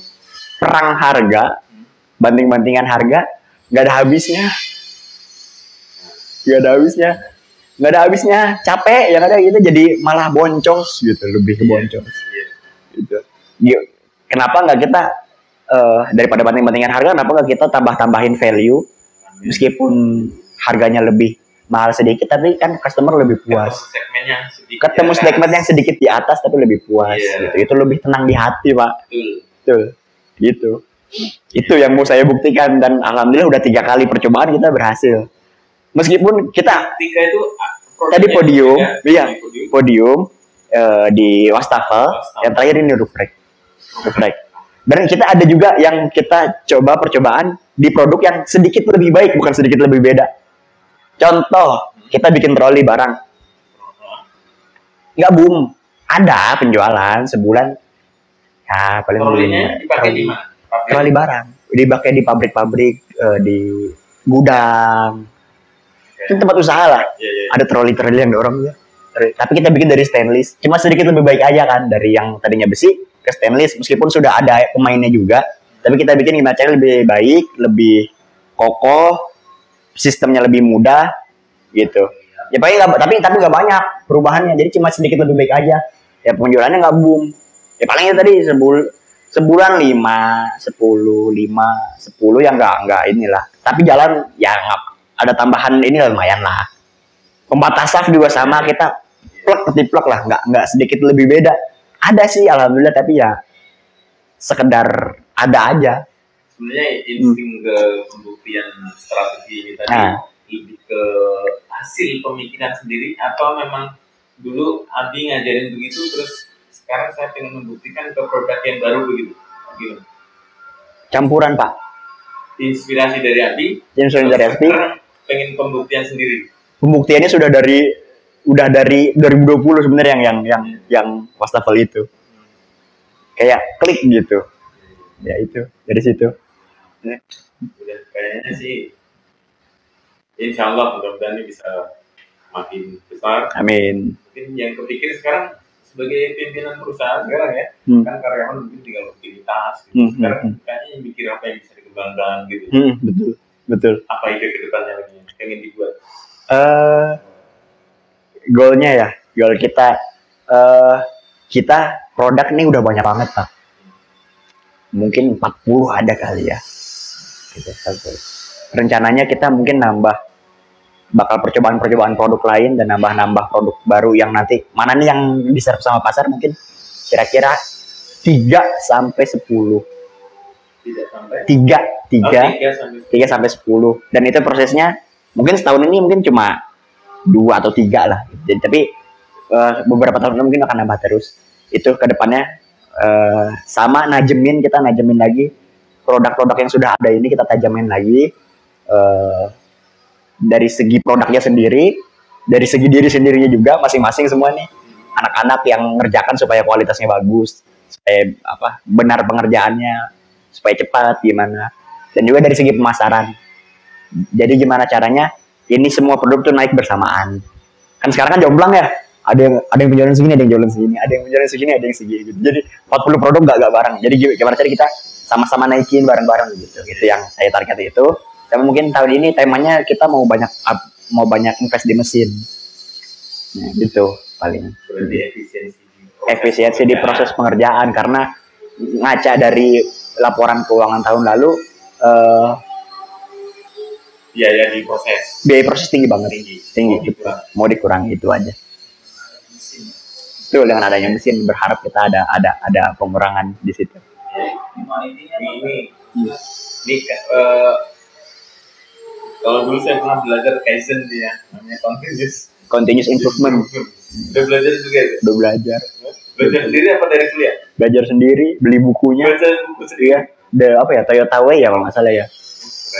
perang harga, banting-bantingan harga, nggak ada habisnya. Capek yang ada gitu, jadi malah boncos gitu, lebih ke boncos. Gitu. Kenapa nggak kita daripada banting-bantingan harga, kenapa nggak kita tambah-tambahin value, meskipun harganya lebih mahal sedikit, tapi kan customer lebih puas. Ketemu segmen yang sedikit di atas tapi lebih puas. Gitu. Itu lebih tenang di hati, Pak. Betul. Gitu. Itu yang mau saya buktikan, dan alhamdulillah udah 3 kali percobaan kita berhasil. Meskipun kita 3 itu tadi podium, podium di Wastafel, yang terakhir ini roof rack. Dan kita ada juga yang kita coba percobaan di produk yang sedikit lebih baik, bukan sedikit lebih beda. Contoh, kita bikin troli barang. Nggak boom. Ada penjualan sebulan. Ya, paling trolinya dipakai di mana? Troli barang. Dipakai di pabrik-pabrik, di gudang. Itu tempat usaha lah. Ada troli-troli yang dorong ya. Tapi kita bikin dari stainless. Cuma sedikit lebih baik aja kan, dari yang tadinya besi ke stainless, meskipun sudah ada pemainnya juga. Tapi kita bikin gimana cara lebih baik, lebih kokoh, sistemnya lebih mudah gitu. Ya paling tapi nggak banyak perubahannya, jadi cuma sedikit lebih baik aja. Ya penjualannya nggak boom. Ya palingnya tadi sebulan 5, 10 yang nggak inilah. Tapi jalan ya ada tambahan ini lumayan lah. Pembatas saf juga sama, kita ketiplek lah, nggak sedikit lebih beda. Ada sih alhamdulillah, tapi ya sekedar ada aja. Sebenarnya insting ke pembuktian strategi ini tadi lebih ke hasil pemikiran sendiri, atau memang dulu Abi ngajarin begitu, terus sekarang saya pengen membuktikan ke produk yang baru begitu? Gimana? Campuran, Pak. Inspirasi dari Abi. Pengen pembuktian sendiri. Pembuktiannya udah dari 2020 sebenarnya yang Wastafel itu. Kayak klik gitu. Ya itu, dari situ. Udah kayaknya sih, insya Allah mudah-mudahan ini bisa makin besar. Amin. Mungkin yang kepikir sekarang sebagai pimpinan perusahaan sekarang ya, kan karyawan mungkin tinggal aktivitas gitu. Sekarang kayaknya mikir apa yang bisa dikembangkan gitu. Betul. Apa ide ke depannya lagi yang ingin dibuat? Goalnya ya, goal kita produk ini udah banyak banget, Pak. Mungkin 40 ada kali ya. Rencananya kita mungkin bakal percobaan produk lain, dan nambah produk baru yang nanti mana nih yang diserap sama pasar, mungkin kira-kira 3-10. 3 sampai 10. Dan itu prosesnya mungkin setahun ini mungkin cuma 2 atau 3 lah. Jadi, tapi beberapa tahun mungkin akan nambah terus. Itu ke depannya sama kita najemin lagi produk-produk yang sudah ada ini, kita tajamin lagi dari segi produknya sendiri, dari segi diri sendirinya juga, masing-masing semua nih anak-anak yang ngerjakan supaya kualitasnya bagus, supaya benar pengerjaannya, supaya cepat gimana, dan juga dari segi pemasaran. Jadi gimana caranya ini semua produk tuh naik bersamaan. Kan sekarang kan jomplang ya, ada yang penjualan segini, ada yang jualan segini, ada yang penjualan segini, ada yang segini gitu. Jadi 40 produk gak bareng. Jadi gimana cara kita sama-sama naikin bareng-bareng gitu. Itu yang saya target itu. Dan mungkin tahun ini temanya kita mau banyak invest di mesin. Nah, gitu paling. Berarti Efisiensi di proses pengerjaan, karena ngaca dari laporan keuangan tahun lalu biaya proses tinggi banget, tinggi. Mau dikurangi itu aja. Itu dengan adanya mesin berharap kita ada pengurangan di situ. Ini kalau dulu saya pernah belajar Kaizen dia, namanya continuous improvement. Udah belajar juga ya? Udah belajar. Belajar sendiri apa dari kuliah? Belajar sendiri, beli bukunya. Belajar buku sendiri. Iya. Toyota Way ya kalau nggak salah ya.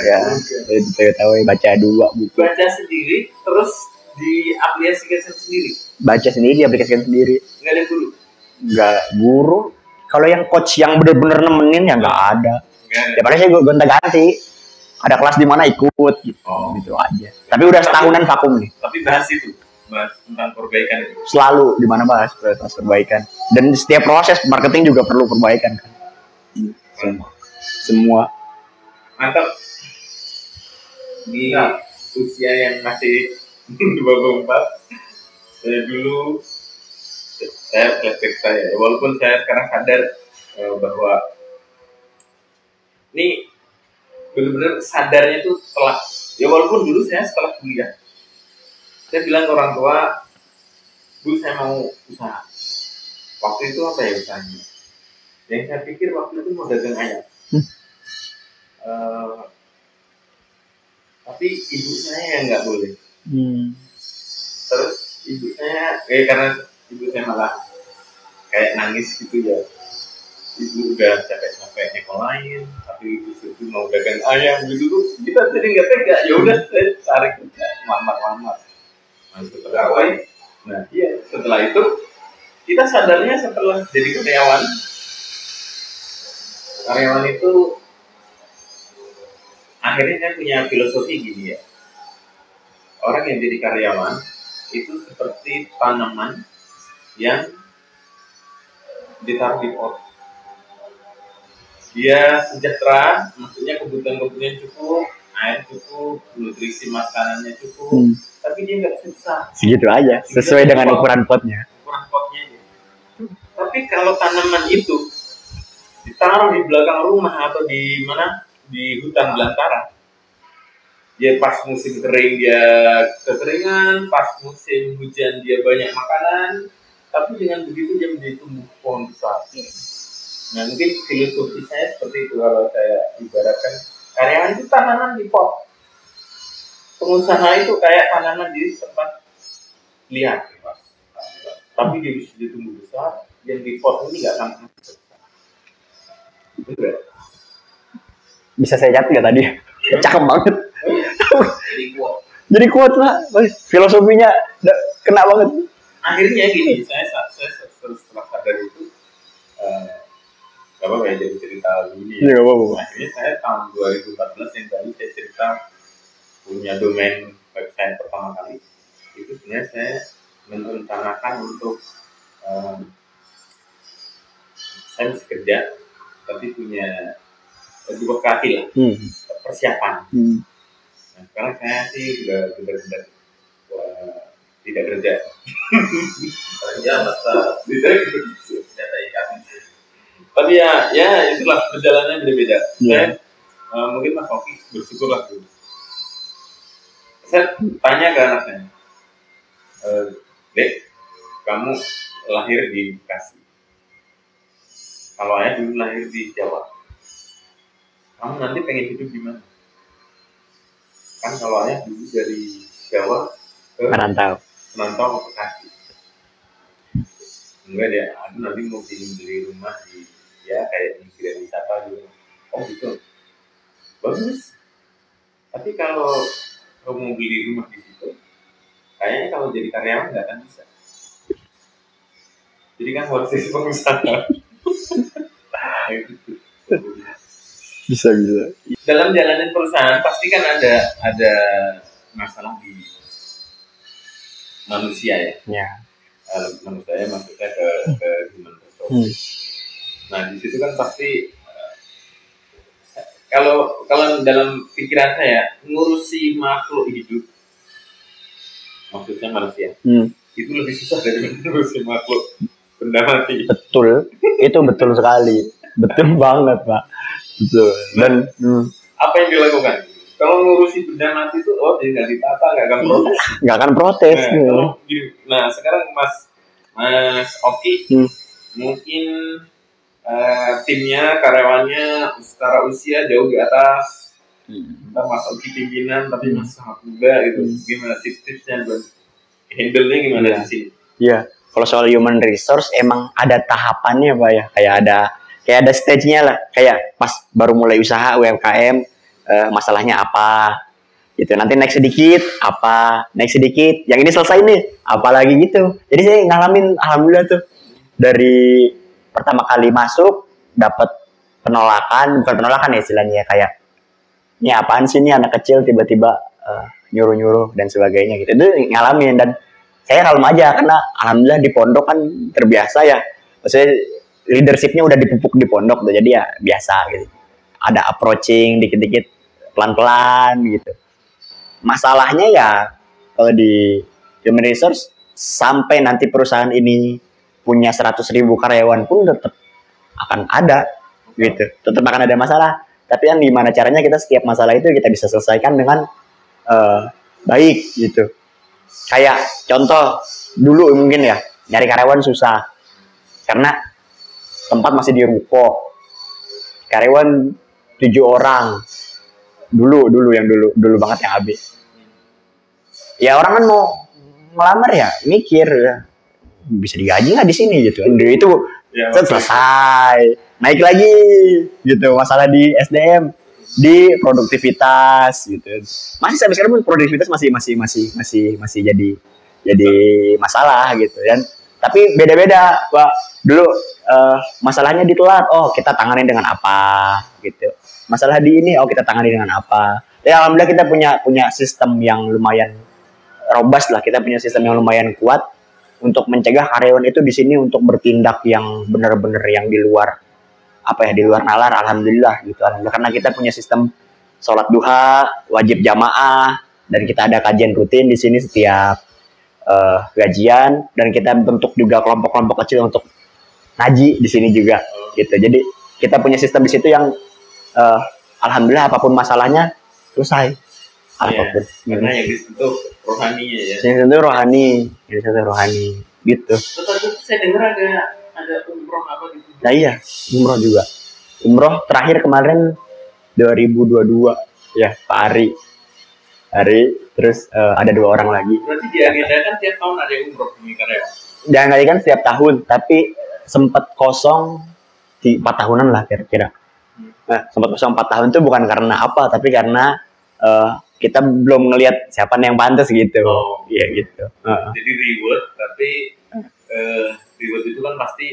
Ya, Toyota Way, baca 2 buku. Baca sendiri, terus diaplikasikan sendiri. Baca sendiri, diaplikasikan sendiri. Nggak ada guru? Nggak guru. Kalau yang coach yang bener-bener nemenin ya nggak ada. Ya paling saya gonta-ganti. Ada kelas di mana ikut gitu aja. Tapi udah setahunan vakum nih. Tapi bahas tentang perbaikan itu. Selalu di mana bahas perbaikan. Dan setiap proses marketing juga perlu perbaikan kan. Semua. Mantap. Di usia yang masih 24, saya flashback saya. Walaupun saya sekarang sadar bahwa ini benar-benar sadarnya itu telat. Ya walaupun dulu saya setelah kuliah, saya bilang ke orang tua, Bu saya mau usaha. Waktu itu apa ya usahanya? Yang saya pikir waktu itu mau dagang ayam. Tapi ibu saya yang nggak boleh. Terus ibu saya, karena ibu saya malah kayak nangis gitu ya. Ibu udah capek-capek nyekolahin, tapi ibu itu mau dagang ayam gitu tuh, kita jadi nggak tega. Ya udah saya cari kerja, lamar. Masuk pegawai. Nah iya, setelah itu kita sadarnya setelah jadi karyawan itu akhirnya saya punya filosofi gini ya. Orang yang jadi karyawan itu seperti tanaman yang ditaruh di pot. Dia sejahtera, maksudnya kebutuhan cukup, air cukup, nutrisi makanannya cukup, tapi dia nggak susah. Segitu aja, sesuai dengan ukuran potnya. Ukuran potnya aja. Tapi kalau tanaman itu ditaruh di belakang rumah atau di mana, di hutan belantara, dia pas musim kering dia kekeringan, pas musim hujan dia banyak makanan, tapi dengan begitu dia menjadi tumbuh pohon besar. Nah mungkin filosofi saya seperti itu. Kalau saya ibaratkan karyawan itu tanaman di pot, pengusaha itu kayak tanaman di tempat liar, tapi dia bisa tumbuh besar. Yang di pot ini nggak akan besar. Bisa saya catat nggak tadi? Cakep banget. Jadi kuat lah, filosofinya kena banget. Akhirnya gini, saya setelah sadar itu gak apa-apa ya, jadi cerita dulu ya. Akhirnya saya tahun 2014 yang tadi saya cerita punya domain website pertama kali. Itu sebenarnya saya merencanakan untuk saya masih kerja, tapi punya dua kaki lah, persiapan. Nah, sekarang saya sih udah benar-benar tidak kerja. Kerja masa tidak ikan. Tapi ya itulah perjalanannya berbeda. Saya mungkin Mas Oki bersyukurlah dulu. Saya tanya ke anak saya, Dek, kamu lahir di Bekasi. Kalau ayah dulu lahir di Jawa, kamu nanti pengen hidup di mana? Kan kalau ayah dulu dari Jawa ke merantau ke Bekasi. Enggak deh, aku nanti mau beli rumah di kayak di Gria Wisata gitu. Oh gitu, bagus. Tapi kalau kamu mau beli rumah di situ, kayaknya kalau jadi karyawan nggak akan bisa. Jadi kan harus jadi pengusaha. Bisa. Dalam jalanin perusahaan pasti kan ada masalah di manusia ya. menurut saya maksudnya ke human resources. Nah di situ kan pasti kalau dalam pikiran saya ngurusi makhluk hidup, maksudnya manusia, itu lebih susah daripada ngurusi makhluk benda mati. Betul, itu betul sekali, betul banget Pak, betul. Dan apa yang dilakukan? Kalau ngurusi benda mati itu, tinggal ditata, nggak akan protes. Nggak akan protes. Nah sekarang Mas Oki mungkin timnya, karyawannya secara usia jauh di atas. Entah Mas Oki pimpinan tapi masih sangat muda gitu. Gimana tips-tipsnya buat handle-nya gimana di sini? Iya, kalau soal human resource emang ada tahapannya Pak ya, kayak ada stage-nya lah, kayak pas baru mulai usaha UMKM, masalahnya apa gitu, nanti naik sedikit yang ini selesai nih apalagi gitu. Jadi saya ngalamin alhamdulillah tuh dari pertama kali masuk dapat bukan penolakan ya istilahnya, kayak ini apaan sih, ini anak kecil tiba-tiba nyuruh-nyuruh dan sebagainya gitu. Itu ngalamin dan saya kalem aja karena alhamdulillah di pondok kan terbiasa ya, maksudnya leadershipnya udah dipupuk di pondok tuh, jadi ya biasa gitu, ada approaching dikit-dikit pelan-pelan gitu. Masalahnya ya kalau di human resource sampai nanti perusahaan ini punya 100.000 karyawan pun tetap akan ada gitu, tetap akan ada masalah. Tapi yang gimana caranya kita setiap masalah itu kita bisa selesaikan dengan baik gitu. Kayak contoh dulu mungkin ya, nyari karyawan susah karena tempat masih di ruko, karyawan 7 orang dulu banget yang habis. Ya orang kan mau melamar ya mikir ya, bisa digaji nggak di sini gitu. Itu ya, selesai, naik lagi gitu. Masalah di SDM, di produktivitas gitu. Masih sampai sekarang pun produktivitas masih jadi masalah gitu kan. Tapi beda-beda Pak. Dulu masalahnya ditelat, kita tangani dengan apa gitu. Masalah di ini, kita tangani dengan apa. Ya alhamdulillah kita punya sistem yang lumayan robust lah, kita punya sistem yang lumayan kuat untuk mencegah karyawan itu di sini untuk bertindak yang benar-benar yang di luar nalar. Alhamdulillah gitu, alhamdulillah karena kita punya sistem sholat duha wajib jamaah dan kita ada kajian rutin di sini setiap gajian, dan kita bentuk juga kelompok-kelompok kecil untuk ngaji di sini juga gitu. Jadi kita punya sistem di situ yang alhamdulillah apapun masalahnya selesai. Apapun. Karena yang disentuh rohaninya ya. Yang disentuh rohani gitu. Terus saya dengar ada umroh apa gitu. Nah iya, umroh juga. Umroh terakhir kemarin 2022 ya, Pak Ari terus ada 2 orang lagi. Berarti diagendakan tiap tahun ada umroh di karyawan. Diagendakan setiap tahun, tapi sempat kosong 4 tahunan lah kira-kira. Nah, sempat kosong 4 tahun itu bukan karena apa, tapi karena kita belum ngelihat siapa yang pantas gitu. Iya gitu. Jadi reward, tapi reward itu kan pasti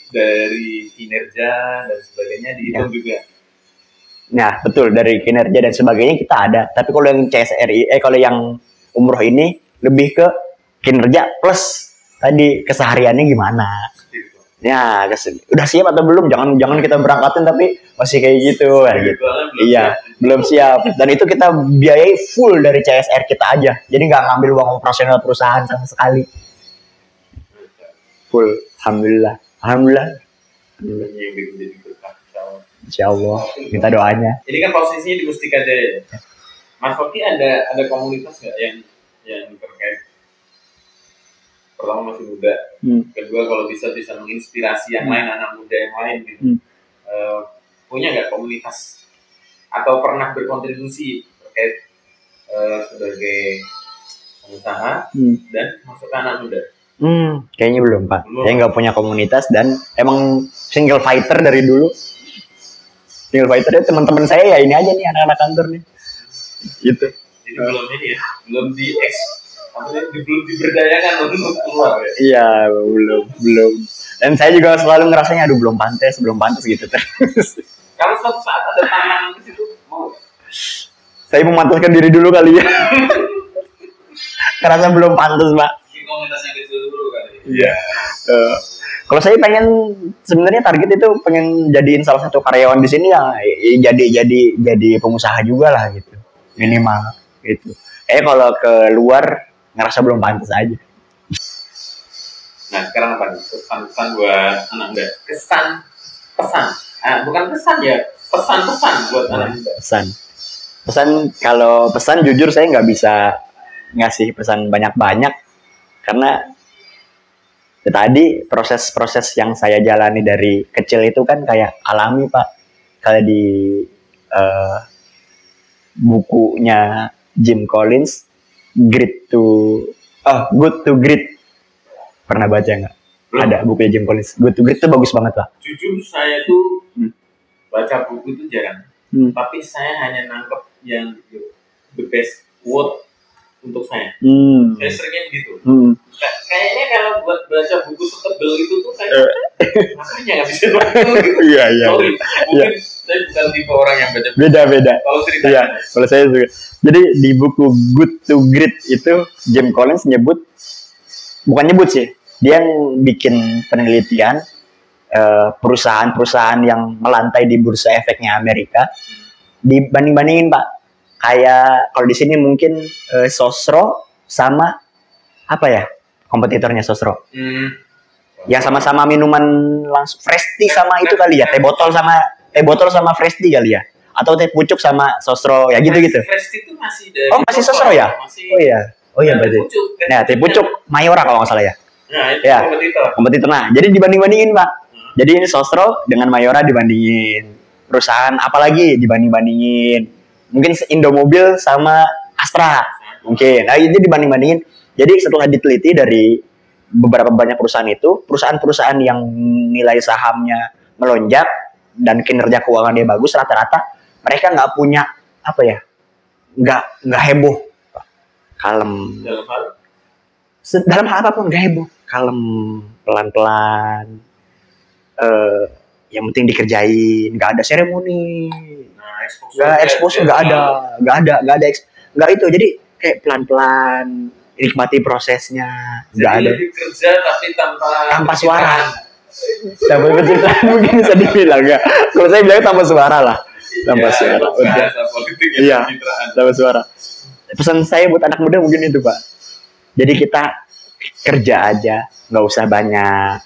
dari kinerja dan sebagainya dihitung juga. Nah betul, dari kinerja dan sebagainya kita ada. Tapi kalau yang CSRI, kalau yang umroh ini lebih ke kinerja plus tadi kesehariannya gimana. Ya, udah siap atau belum? Jangan kita berangkatin tapi masih kayak gitu, gitu. Iya, belum siap. Dan itu kita biayai full dari CSR kita aja. Jadi nggak ngambil uang operasional perusahaan sama sekali. Full, alhamdulillah. Insya Allah, minta doanya. Ini kan posisinya di Mustika Jaya. Mas Oki ada komunitas nggak yang terkait? Pertama masih muda, kedua kalau bisa menginspirasi yang lain, anak muda yang lain gitu. Punya nggak komunitas atau pernah berkontribusi terkait sebagai pengusaha dan masuk anak muda? Kayaknya belum Pak. Saya nggak punya komunitas dan emang single fighter dari dulu. Single fighter ya teman-teman saya ya ini aja nih anak-anak kantor nih. Gitu. Jadi belum ini ya, belum diberdayakan untuk keluar ya? Iya, belum. Dan saya juga selalu ngerasanya aduh belum pantas gitu terus. Kalau suatu saat ada tantangan di situ, mau? Saya memantaskan diri dulu kali ya. Karena belum pantas, Pak. Di komunitas yang kecil dulu kali. Iya. Kalau saya pengen sebenarnya target itu pengen jadiin salah satu karyawan di sini ya jadi pengusaha juga lah gitu minimal gitu. Kalau ke luar ngerasa belum pantas aja. Nah sekarang apa nih pesan-pesan buat anak muda? Pesan, bukan pesan ya, pesan-pesan buat anak muda. Pesan kalau pesan jujur saya nggak bisa ngasih pesan banyak-banyak karena tadi proses-proses yang saya jalani dari kecil itu kan kayak alami Pak. Kalau di bukunya Jim Collins Good to Great, pernah baca nggak? Ada bukunya Jim Collins Good to Great itu bagus banget Pak. Jujur saya tuh baca buku itu jarang, tapi saya hanya nangkep yang the best quote untuk saya. Saya seringnya begitu. Kayaknya kalau buat baca buku setebel itu tuh kayak makanya nggak bisa baca gitu. Iya. Sorry, mungkin saya bukan tipe orang yang baca buku. Beda. Kalau ceritanya. Iya, kalau saya juga. Jadi di buku Good to Great itu Jim Collins bukan nyebut sih, dia yang bikin penelitian perusahaan-perusahaan yang melantai di bursa efeknya Amerika dibanding-bandingin Pak. Kayak kalau di sini mungkin Sosro sama apa ya kompetitornya Sosro? Ya sama-sama minuman langsung Fresti sama itu kali ya, teh botol sama Fresti kali ya, atau teh pucuk sama Sosro ya gitu-gitu. Fresti itu masih dari masih Sosro ya? Oh iya berarti. Nah teh pucuk Mayora kalau nggak salah ya. Nah itu ya, kompetitor. Nah jadi dibanding-bandingin Pak. Jadi ini Sosro dengan Mayora dibandingin, perusahaan apalagi dibanding-bandingin. Mungkin Indomobil sama Astra mungkin. Nah itu dibanding-bandingin. Jadi setelah diteliti dari beberapa banyak perusahaan itu, perusahaan-perusahaan yang nilai sahamnya melonjak dan kinerja keuangan dia bagus, rata-rata mereka nggak punya apa ya, nggak heboh, kalem. Dalam hal apapun nggak heboh, kalem, pelan-pelan. Yang penting dikerjain, nggak ada seremoni. Nggak expose, nggak itu. Jadi kayak pelan-pelan, nikmati prosesnya. Nggak ada. Kerja tapi tanpa suara. Tanpa pencitraan mungkin bisa dibilang nggak. Kalau saya bilang tanpa suara lah. Tanpa suara. Iya. Tanpa suara. Pesan saya buat anak muda mungkin itu Pak. Jadi kita kerja aja, nggak usah banyak.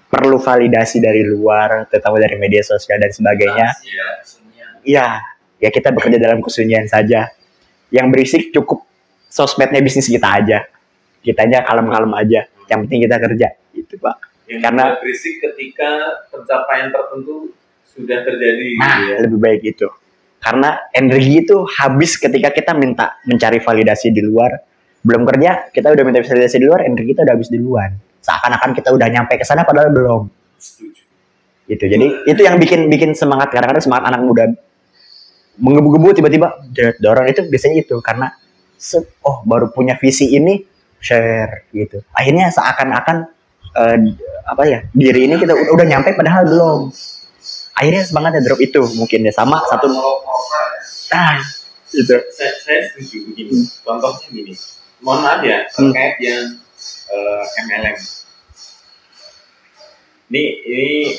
Perlu validasi dari luar, terutama dari media sosial dan sebagainya. Iya, ya kita bekerja dalam kesunyian saja. Yang berisik cukup sosmednya bisnis kita aja. Kitanya kalem-kalem aja. Yang penting kita kerja, gitu Pak. Karena berisik ketika pencapaian tertentu sudah terjadi. Nah, ya. Lebih baik itu. Karena energi itu habis ketika kita minta mencari validasi di luar. Belum kerja, kita udah minta validasi di luar, energi kita udah habis di luar. Seakan-akan kita udah nyampe ke sana padahal belum. Setuju. Gitu. Jadi itu yang bikin semangat, kadang-kadang semangat anak muda menggebu-gebu tiba-tiba dorong itu biasanya itu karena baru punya visi ini share gitu. Akhirnya seakan-akan diri ini kita udah nyampe padahal belum. Akhirnya semangatnya drop itu mungkin ya sama satu. Itu. Saya setuju begini. Contohnya gini. Mohon maaf ya terkait yang MLM. Ini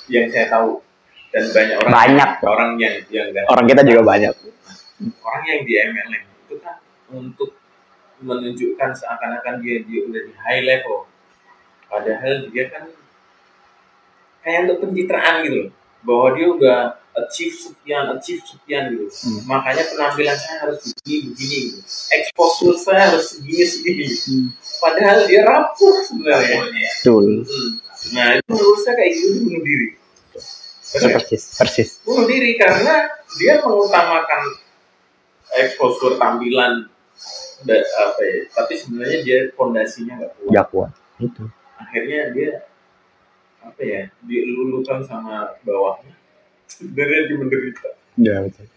yang saya tahu dan banyak orang kita juga banyak. Orang yang di MLM itu kan untuk menunjukkan seakan-akan dia udah di high level, padahal dia kan kayak untuk pencitraan gitu loh, bahwa dia udah achieve sekian gitu. Makanya penampilan saya harus begini gitu. Exposure saya harus segini. Padahal dia rapuh sebenarnya. Betul. Nah itu menurut saya kayak gitu bunuh diri. Persis. Bunuh diri karena dia mengutamakan exposure tampilan tapi sebenarnya dia fondasinya nggak kuat. Itu. Akhirnya dia dilulukan sama bawahnya. Sebenarnya dia menderita. Ya betul.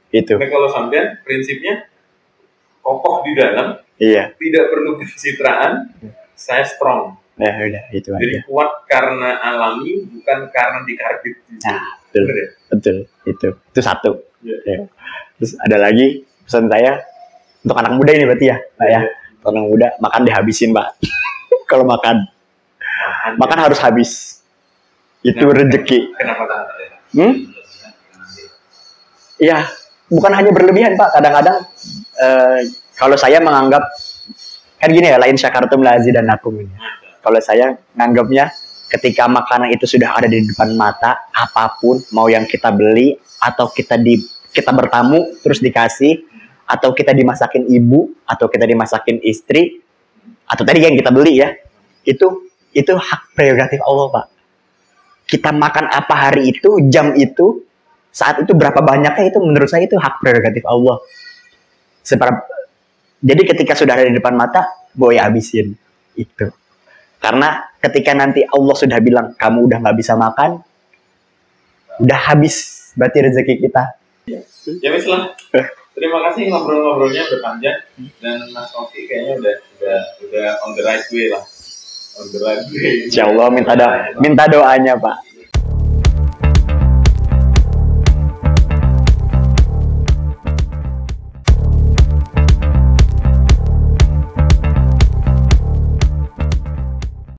Itu. Nah kalau sampean prinsipnya kokoh di dalam. Iya. Tidak perlu pencitraan. Saya strong. Ya udah itu aja. Jadi kuat karena alami, bukan karena dikarbit. Nah, betul. Itu satu. Ya. Terus ada lagi pesan saya untuk anak muda ini berarti ya, Pak ya. Anak muda makan dihabisin Pak. kalau makan. Makan harus habis. Itu rezeki. Kenapa tak? Iya, bukan hanya berlebihan Pak. Kadang-kadang kalau saya menganggap kan gini ya, lain syakartum la azidannakum ini. Kalau saya nganggapnya ketika makanan itu sudah ada di depan mata, apapun mau yang kita beli atau kita bertamu terus dikasih, atau kita dimasakin ibu atau kita dimasakin istri, atau tadi yang kita beli ya, itu hak prerogatif Allah Pak. Kita makan apa hari itu, jam itu, saat itu berapa banyaknya, itu menurut saya itu hak prerogatif Allah. Jadi ketika sudah ada di depan mata, boleh habisin itu. Karena ketika nanti Allah sudah bilang kamu udah nggak bisa makan, udah habis berarti rezeki kita. Ya wis lah. Terima kasih ngobrol-ngobrolnya berpanjang, dan Mas Oki kayaknya udah on the right way lah. On the right way. Insya Allah minta doanya Pak.